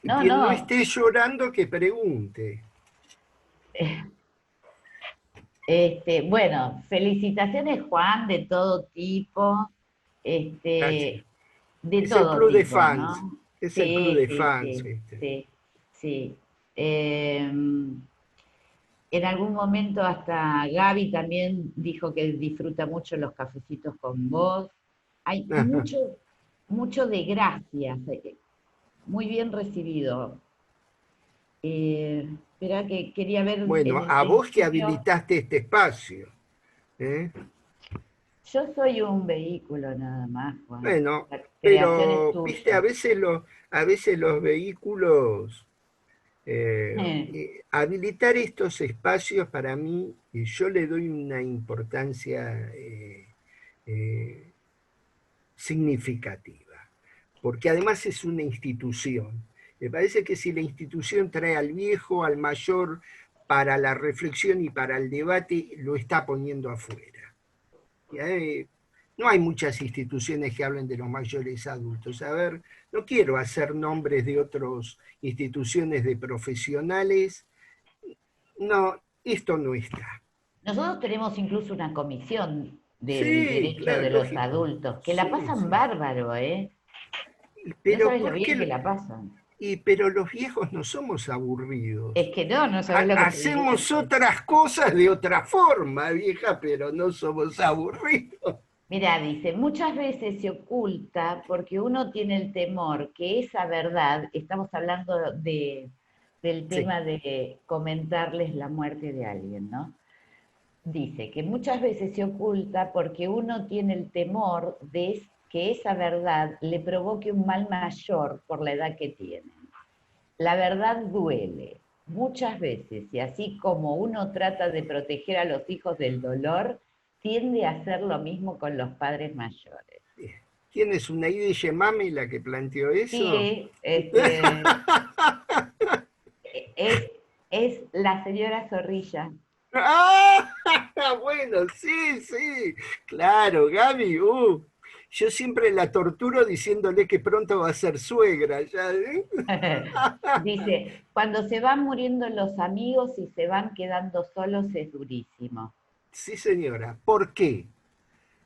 No, Quien no no. esté llorando, que pregunte. Bueno, felicitaciones, Juan, de todo tipo, Gracias. de Es el todo club de tipo, fans, ¿no? es el club Sí, de sí, fans, sí, ¿viste? sí, sí. En algún momento hasta Gaby también dijo que disfruta mucho los cafecitos con vos. Hay mucho, mucho de gracias, muy bien recibido. Espera que quería ver en Bueno, el a vos que principio. habilitaste este espacio, ¿eh? Yo soy un vehículo nada más, Juan. Bueno, La creación es pero, viste, tuya. a veces los vehículos, Eh, habilitar estos espacios para mí, y yo le doy una importancia eh, significativa, porque además es una institución. Me parece que si la institución trae al viejo, al mayor, para la reflexión y para el debate, lo está poniendo afuera. No hay muchas instituciones que hablen de los mayores adultos. A ver, no quiero hacer nombres de otras instituciones de profesionales. No, esto no está. Nosotros tenemos incluso una comisión del Sí, derecho claro, de los lógico. adultos, que la Sí, pasan sí. bárbaro, ¿eh? No Pero sabes lo ¿por bien que qué? la pasan. Pero los viejos no somos Es aburridos. que no, no sabes lo que se Hacemos divierte. otras cosas de otra forma, vieja, pero no somos aburridos. Mirá, dice, muchas veces se oculta porque uno tiene el temor que esa verdad, estamos hablando del Sí. tema de comentarles la muerte de alguien, ¿no? Dice que muchas veces se oculta porque uno tiene el temor de que esa verdad le provoque un mal mayor por la edad que tiene. La verdad duele muchas veces y así como uno trata de proteger a los hijos del dolor, tiende a hacer lo mismo con los padres mayores. ¿Quién es una Yemame la que planteó eso? Sí, es, es la señora Zorrilla. Ah, bueno, sí, sí, claro, Gaby, yo siempre la torturo diciéndole que pronto va a ser suegra, ya, ¿eh? Dice, cuando se van muriendo los amigos y se van quedando solos es durísimo. Sí, señora, ¿por qué?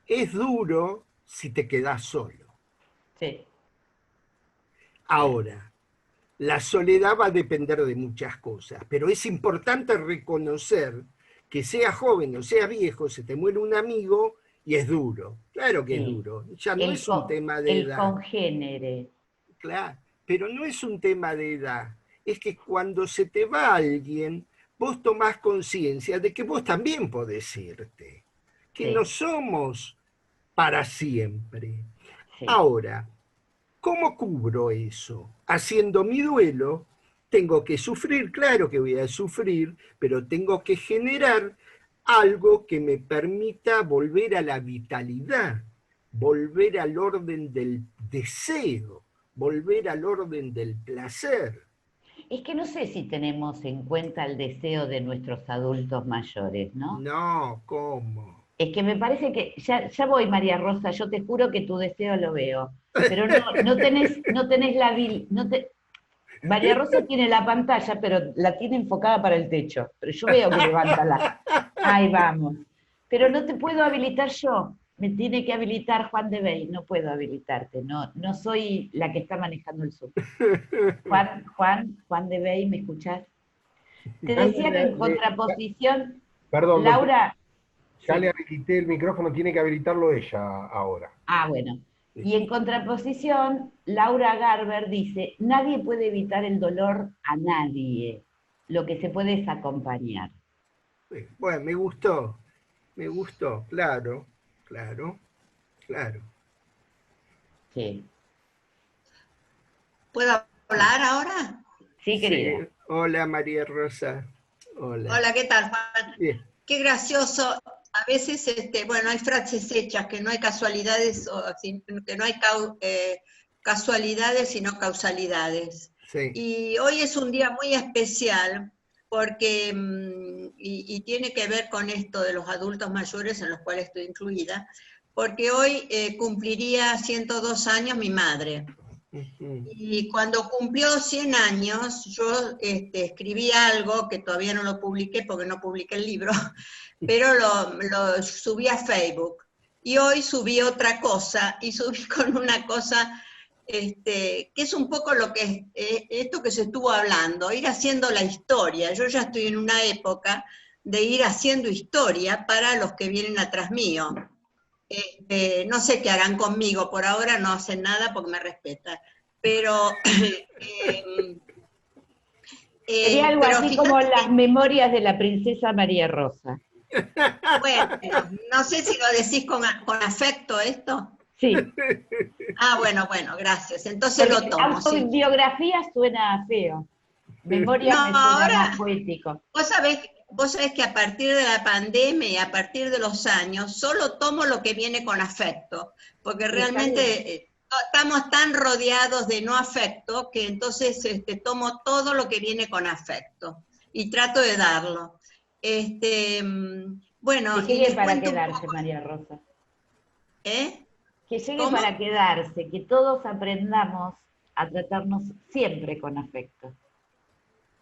Es duro si te quedas solo. Sí, sí, Ahora, la soledad va a depender de muchas cosas, pero es importante reconocer que sea joven o sea viejo, se te muere un amigo y es duro. Claro que es sí. duro, ya no es un tema de El edad. congénere. Claro, pero no es un tema de edad, es que cuando se te va alguien, vos tomás conciencia de que vos también podés irte, que no Sí, somos para siempre. sí. Ahora, ¿cómo cubro eso? Haciendo mi duelo, tengo que sufrir, claro que voy a sufrir, pero tengo que generar algo que me permita volver a la vitalidad, volver al orden del deseo, volver al orden del placer. Es que no sé si tenemos en cuenta el deseo de nuestros adultos mayores, ¿no? No, ¿cómo? Es que me parece que, ya voy, María Rosa, yo te juro que tu deseo lo veo, pero no tenés María Rosa tiene la pantalla, pero la tiene enfocada para el techo, pero yo veo que levanta ahí vamos. Pero no te puedo habilitar yo, me tiene que habilitar Juan de Bey, no puedo habilitarte, no soy la que está manejando el Zoom. Juan de Bey, ¿me escuchás? Te Alguien decía que en contraposición, perdón, Laura, ya le sí, habilité el micrófono, tiene que habilitarlo ella ahora. bueno. Y en contraposición, Laura Garber dice, nadie puede evitar el dolor a nadie, lo que se puede es acompañar. Bueno, me gustó, claro, claro, claro. Sí, ¿Puedo hablar ahora? sí, Sí, querida. hola María Rosa, hola. Hola, ¿qué tal, Juan? Bien. Qué gracioso. A veces, bueno, hay frases hechas que no hay casualidades, que no hay casualidades, sino causalidades. Sí, Y hoy es un día muy especial porque, y tiene que ver con esto de los adultos mayores en los cuales estoy incluida, porque hoy cumpliría 102 años mi madre. Ujú. Y cuando cumplió 100 años, yo escribí algo que todavía no lo publiqué porque no publiqué el libro, pero lo subí a Facebook. Y hoy subí otra cosa, y subí con una cosa que es un poco lo que esto que se estuvo hablando, ir haciendo la historia. Yo ya estoy en una época de ir haciendo historia para los que vienen atrás mío. No sé qué harán conmigo, por ahora no hacen nada porque me respetan. Pero, Sería algo pero así como fíjate las que, memorias de la princesa María Rosa. bueno, no sé si lo decís con afecto esto. Sí, Ah, bueno, gracias. Entonces lo porque tomo, sí. autobiografía suena feo. No, Memorias me suena más ahora, poético. vos sabés que a partir de la pandemia y a partir de los años, solo tomo lo que viene con afecto, porque Sí, está bien. realmente estamos tan rodeados de no afecto que entonces tomo todo lo que viene con afecto y trato de darlo. Bueno, Que y llegue les para cuento un quedarse, poco, María Rosa. ¿eh? Que llegue ¿Cómo? para quedarse, que todos aprendamos a tratarnos siempre con afecto.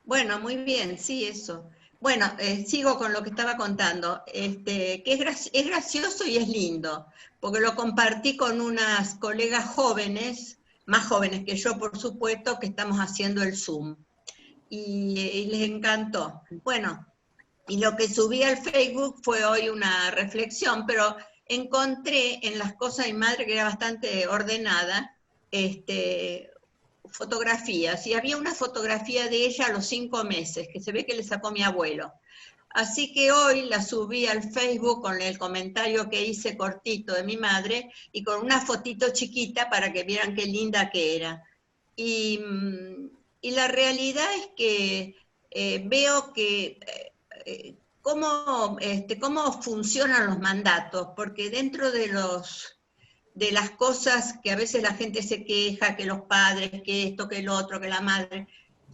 Bueno, muy bien, sí, eso. Bueno, sigo con lo que estaba contando, que es gracioso y es lindo, porque lo compartí con unas colegas jóvenes, más jóvenes que yo, por supuesto, que estamos haciendo el Zoom, y les encantó. Bueno, y lo que subí al Facebook fue hoy una reflexión, pero encontré en las cosas de mi madre, que era bastante ordenada, fotografías, y había una fotografía de ella a los 5 meses, que se ve que le sacó mi abuelo. Así que hoy la subí al Facebook con el comentario que hice cortito de mi madre y con una fotito chiquita para que vieran qué linda que era. Y la realidad es que veo que cómo funcionan los mandatos, porque dentro de las cosas que a veces la gente se queja, que los padres, que esto, que el otro, que la madre.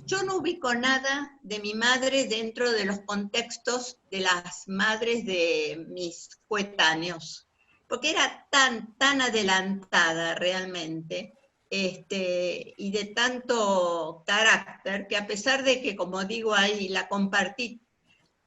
Yo no ubico nada de mi madre dentro de los contextos de las madres de mis coetáneos, porque era tan adelantada realmente, y de tanto carácter, que a pesar de que, como digo ahí, la compartí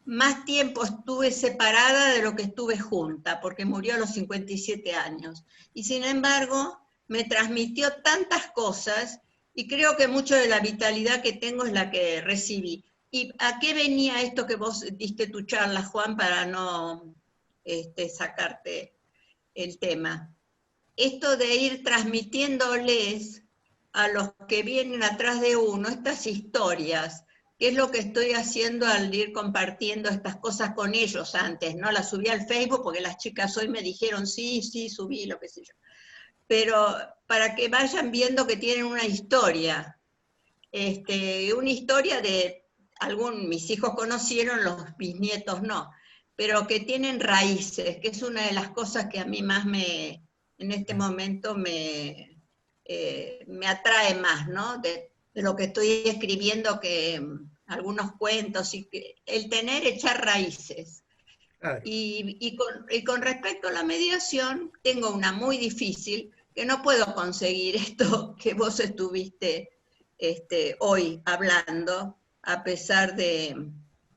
más tiempo estuve separada de lo que estuve junta, porque murió a los 57 años. Y sin embargo, me transmitió tantas cosas y creo que mucho de la vitalidad que tengo es la que recibí. ¿Y a qué venía esto que vos diste tu charla, Juan, para no sacarte el tema? Esto de ir transmitiéndoles a los que vienen atrás de uno estas historias, que es lo que estoy haciendo al ir compartiendo estas cosas con ellos antes, ¿no? Las subí al Facebook porque las chicas hoy me dijeron, sí, subí, lo que sé yo. Pero para que vayan viendo que tienen una historia de mis hijos conocieron, los bisnietos no, pero que tienen raíces, que es una de las cosas que a mí más en este momento me atrae más, ¿no? De lo que estoy escribiendo, que algunos cuentos, y que el echar raíces. Claro. Y con respecto a la mediación, tengo una muy difícil, que no puedo conseguir esto que vos estuviste hoy hablando, a pesar de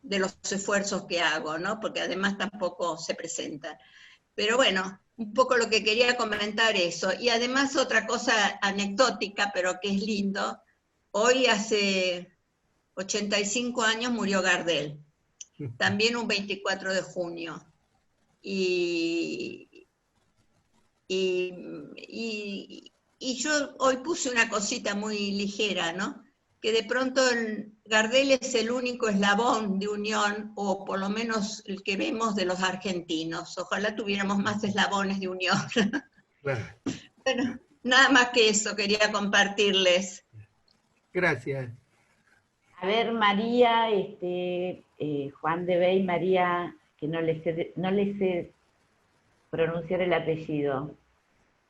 los esfuerzos que hago, ¿no? Porque además tampoco se presentan. Pero bueno, un poco lo que quería comentar eso. Y además otra cosa anecdótica, pero que es lindo, hoy hace 85 años murió Gardel, también un 24 de junio. Y, y, y yo hoy puse una cosita muy ligera, ¿no? Que de pronto Gardel es el único eslabón de unión, o por lo menos el que vemos de los argentinos. Ojalá tuviéramos más eslabones de unión. Claro. Bueno, nada más que eso quería compartirles. Gracias. A ver, María, Juan de Bey, María, que no le sé pronunciar el apellido.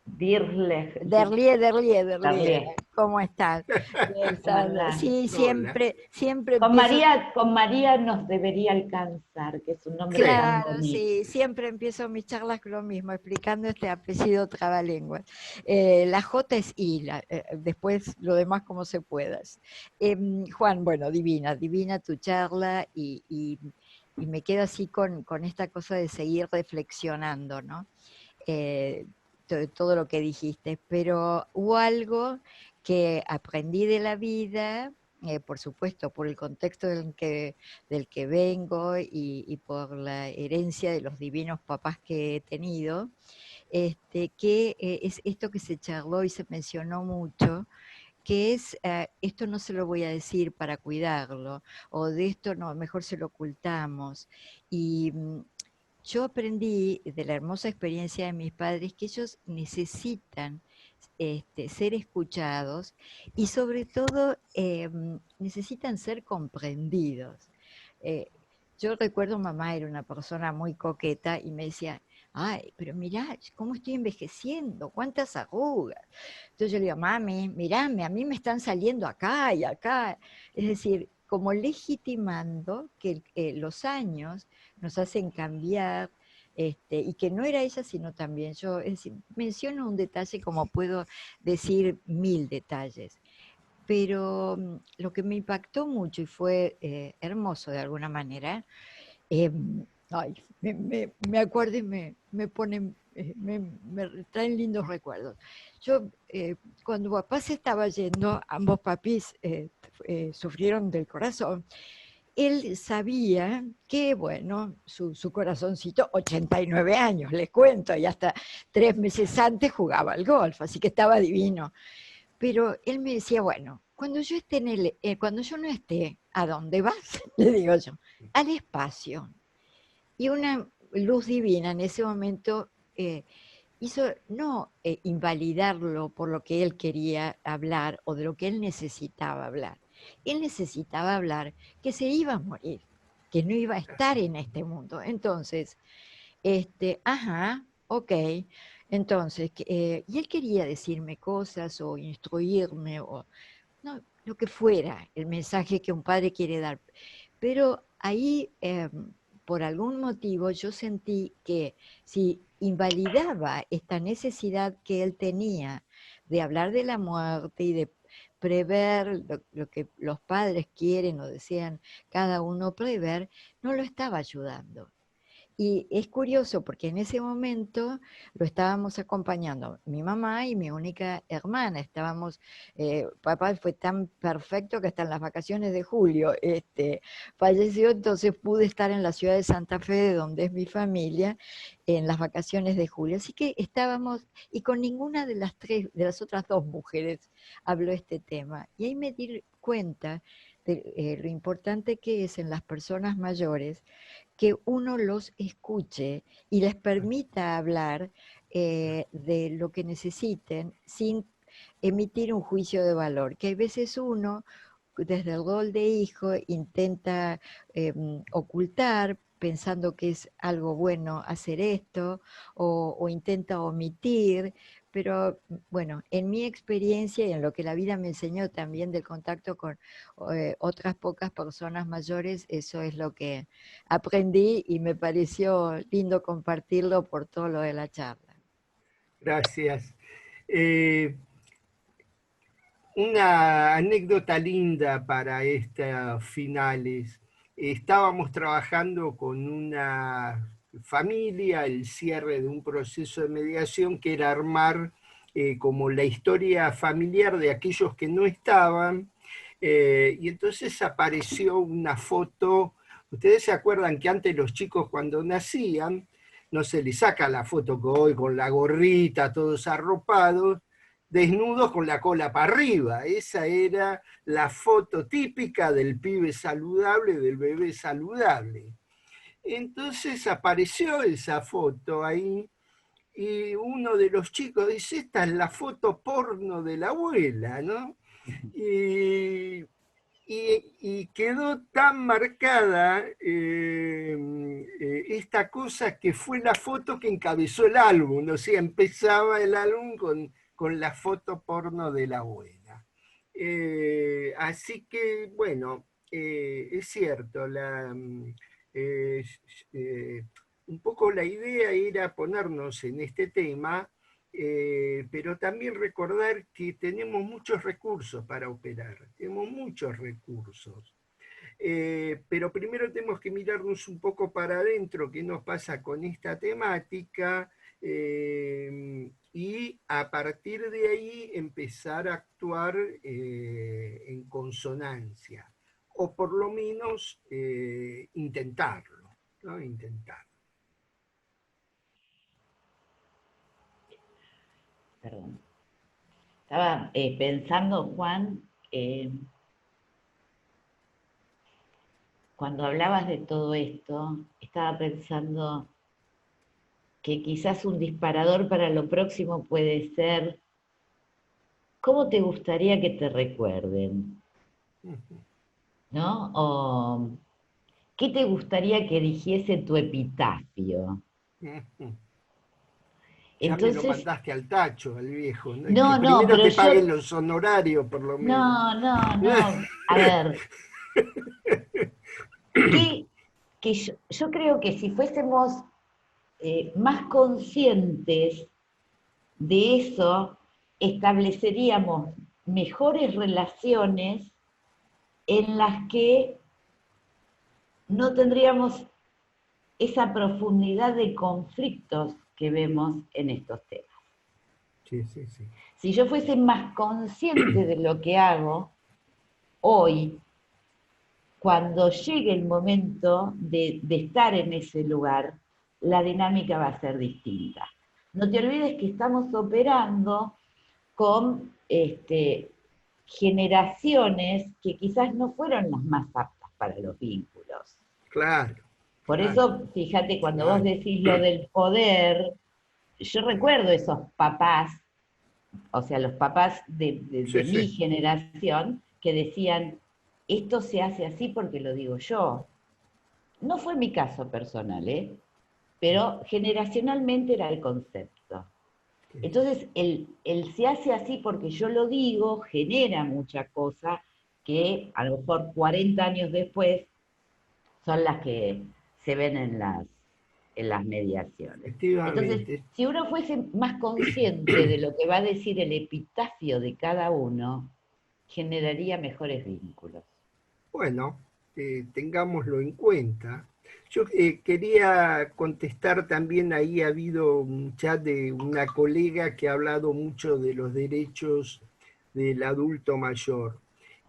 Dirle. Derlier, ¿cómo estás? Bien, Sandra. Hola. Sí, Hola. siempre Con empiezo. María nos debería alcanzar, que es un nombre Sí. tan Claro, bonito. sí, siempre empiezo mis charlas con lo mismo, explicando este apellido trabalenguas. La J es I, después lo demás como se puedas. Juan, bueno, divina tu charla y me quedo así con esta cosa de seguir reflexionando, ¿no? Todo lo que dijiste, pero hubo algo que aprendí de la vida, por supuesto, por el contexto del que vengo y por la herencia de los divinos papás que he tenido, que es esto que se charló y se mencionó mucho, que es, esto no se lo voy a decir para cuidarlo, o de esto no, mejor se lo ocultamos. Y yo aprendí de la hermosa experiencia de mis padres que ellos necesitan ser escuchados y sobre todo necesitan ser comprendidos. Eh, yo recuerdo mamá era una persona muy coqueta y me decía, ay, pero mirá, cómo estoy envejeciendo, cuántas arrugas. Entonces yo le digo, mami, mirame, a mí me están saliendo acá y acá. Es decir, como legitimando que los años nos hacen cambiar, y que no era ella, sino también yo. Es decir, menciono un detalle como puedo decir 1000 detalles, pero lo que me impactó mucho y fue hermoso de alguna manera, ay, me acuerdo y me ponen, me traen lindos recuerdos. Yo, cuando papá se estaba yendo, ambos papis sufrieron del corazón. Él sabía que, bueno, su corazoncito, 89 años, les cuento, y hasta 3 meses antes jugaba al golf, así que estaba divino. Pero él me decía, bueno, cuando yo esté cuando yo no esté, ¿a dónde vas? Le digo yo, al espacio. Y una luz divina en ese momento hizo no invalidarlo por lo que él quería hablar o de lo que él necesitaba hablar. Él necesitaba hablar que se iba a morir, que no iba a estar en este mundo. Entonces, ajá, ok. Entonces, y él quería decirme cosas o instruirme o no, lo que fuera, el mensaje que un padre quiere dar. Pero ahí, por algún motivo, yo sentí que si invalidaba esta necesidad que él tenía de hablar de la muerte y de prever lo que los padres quieren o desean cada uno prever, no lo estaba ayudando. Y es curioso porque en ese momento lo estábamos acompañando mi mamá y mi única hermana. Papá fue tan perfecto que hasta en las vacaciones de julio falleció, entonces pude estar en la ciudad de Santa Fe, de donde es mi familia, en las vacaciones de julio. Así que estábamos, y con ninguna de las otras dos mujeres habló este tema. Y ahí me di cuenta de lo importante que es en las personas mayores que uno los escuche y les permita hablar de lo que necesiten sin emitir un juicio de valor, que a veces uno, desde el rol de hijo, intenta ocultar pensando que es algo bueno hacer esto, o intenta omitir, pero bueno, en mi experiencia y en lo que la vida me enseñó también del contacto con otras pocas personas mayores, eso es lo que aprendí y me pareció lindo compartirlo por todo lo de la charla. Gracias. Una anécdota linda para estas finales. Estábamos trabajando con una familia, el cierre de un proceso de mediación que era armar como la historia familiar de aquellos que no estaban, y entonces apareció una foto. Ustedes se acuerdan que antes los chicos cuando nacían no se les saca la foto que hoy con la gorrita, todos arropados, desnudos con la cola para arriba. Esa era la foto típica del pibe saludable, del bebé saludable. Entonces apareció esa foto ahí y uno de los chicos dice, esta es la foto porno de la abuela, ¿no? Y quedó tan marcada esta cosa que fue la foto que encabezó el álbum, o sea, empezaba el álbum con la foto porno de la abuela. Así que, bueno, es cierto, eh, un poco la idea era ponernos en este tema, pero también recordar que tenemos muchos recursos para operar, tenemos muchos recursos. Pero primero tenemos que mirarnos un poco para adentro, qué nos pasa con esta temática, y a partir de ahí empezar a actuar en consonancia, o por lo menos intentarlo, ¿no? Intentarlo. Perdón. Estaba pensando, Juan, cuando hablabas de todo esto, estaba pensando que quizás un disparador para lo próximo puede ser, ¿cómo te gustaría que te recuerden? ¿No? O, ¿qué te gustaría que dijese tu epitafio? Ya me lo Entonces, mandaste al tacho, al viejo, ¿no? Que no, primero pero te yo, paguen los honorarios, por lo menos. no, a ver, que yo creo que si fuésemos más conscientes de eso, estableceríamos mejores relaciones en las que no tendríamos esa profundidad de conflictos que vemos en estos temas. Sí, sí, sí. Si yo fuese más consciente de lo que hago hoy, cuando llegue el momento de estar en ese lugar, la dinámica va a ser distinta. No te olvides que estamos operando con generaciones que quizás no fueron las más aptas para los vínculos. Claro. Por Claro, eso, fíjate, cuando vos claro. decís lo del poder, yo recuerdo esos papás, o sea, los papás de Sí, mi sí. generación, que decían, esto se hace así porque lo digo yo. No fue mi caso personal, pero generacionalmente era el concepto. Entonces, el se hace así porque yo lo digo, genera mucha cosa que a lo mejor 40 años después son las que se ven en las mediaciones. Entonces, Efectivamente. si uno fuese más consciente de lo que va a decir el epitafio de cada uno, generaría mejores vínculos. Bueno, tengámoslo en cuenta. Yo quería contestar también, ahí ha habido un chat de una colega que ha hablado mucho de los derechos del adulto mayor.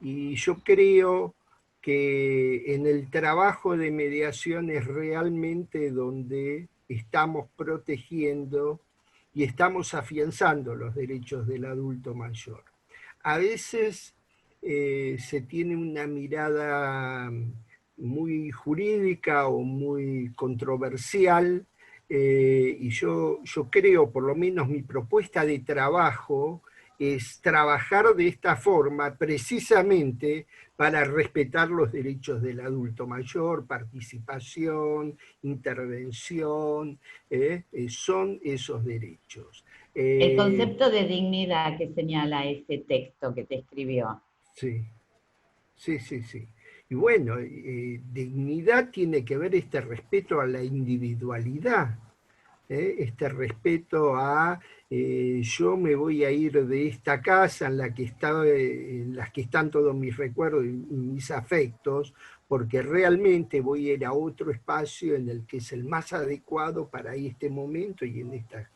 Y yo creo que en el trabajo de mediación es realmente donde estamos protegiendo y estamos afianzando los derechos del adulto mayor. A veces se tiene una mirada muy jurídica o muy controversial, y yo creo, por lo menos mi propuesta de trabajo es trabajar de esta forma precisamente para respetar los derechos del adulto mayor, participación, intervención, son esos derechos. El concepto de dignidad que señala ese texto que te escribió. Sí, sí, sí, sí. Y bueno, dignidad tiene que ver este respeto a la individualidad, este respeto a yo me voy a ir de esta casa en la que en las que están todos mis recuerdos y mis afectos, porque realmente voy a ir a otro espacio en el que es el más adecuado para este momento y en esta.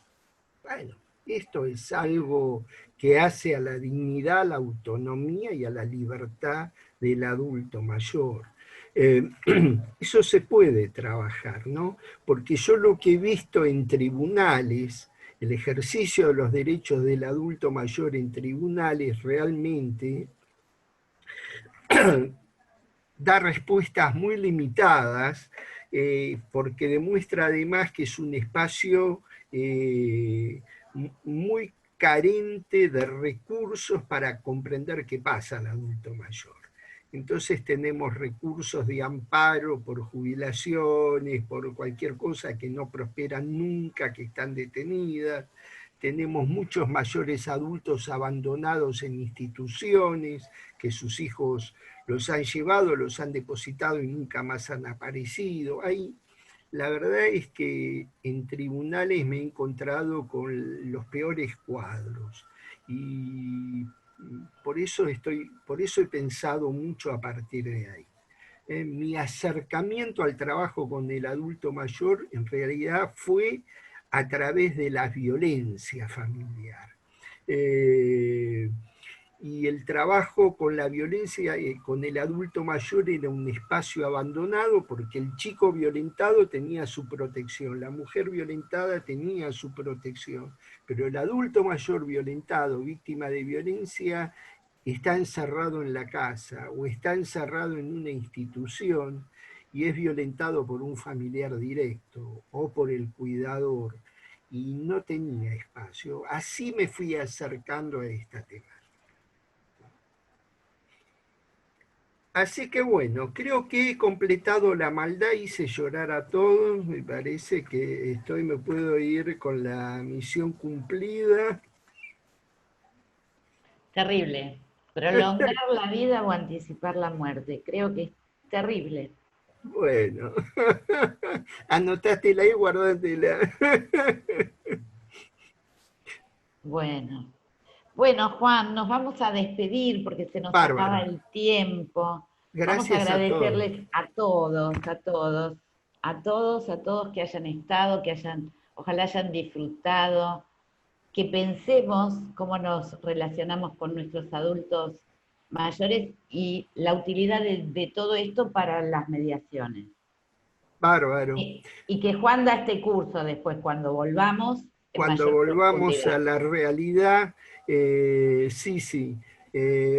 Bueno, esto es algo que hace a la dignidad, a la autonomía y a la libertad del adulto mayor. Eso se puede trabajar, ¿no? Porque yo lo que he visto en tribunales, el ejercicio de los derechos del adulto mayor en tribunales realmente da respuestas muy limitadas, porque demuestra además que es un espacio muy carente de recursos para comprender qué pasa al adulto mayor. Entonces tenemos recursos de amparo por jubilaciones, por cualquier cosa que no prosperan nunca, que están detenidas. Tenemos muchos mayores adultos abandonados en instituciones, que sus hijos los han llevado, los han depositado y nunca más han aparecido. La verdad es que en tribunales me he encontrado con los peores cuadros. Y por eso he pensado mucho a partir de ahí. Mi acercamiento al trabajo con el adulto mayor en realidad fue a través de la violencia familiar. Y el trabajo con la violencia, con el adulto mayor, era un espacio abandonado porque el chico violentado tenía su protección, la mujer violentada tenía su protección, pero el adulto mayor violentado, víctima de violencia, está encerrado en la casa o está encerrado en una institución y es violentado por un familiar directo o por el cuidador, y no tenía espacio. Así me fui acercando a esta temática. Así que bueno, creo que he completado la maldad, hice llorar a todos, me parece que me puedo ir con la misión cumplida. Terrible. Prolongar la vida o anticipar la muerte. Creo que es terrible. Bueno, anotátela y guardátela. Bueno. Bueno, Juan, nos vamos a despedir porque se nos Bárbaro. acaba el tiempo. Vamos a Gracias agradecerles a todos, a todos, a todos, a todos que hayan estado, ojalá hayan disfrutado, que pensemos cómo nos relacionamos con nuestros adultos mayores y la utilidad de todo esto para las mediaciones. Bárbaro. Y que Juan da este curso después, cuando volvamos. Cuando volvamos a la realidad, sí.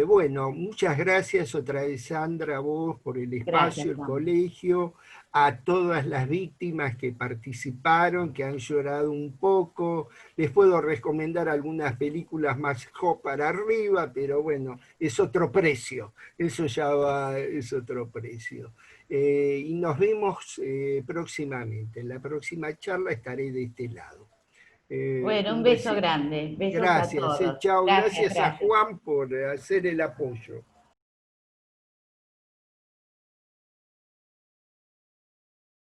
Bueno, muchas gracias otra vez, Sandra, a vos por el espacio, el colegio, a todas las víctimas que participaron, que han llorado un poco. Les puedo recomendar algunas películas más para arriba, pero bueno, es otro precio, eso ya es otro precio. Y nos vemos próximamente. En la próxima charla estaré de este lado. Bueno, un beso grande. Besos gracias, a todos. Chao. Gracias a Juan por hacer el apoyo.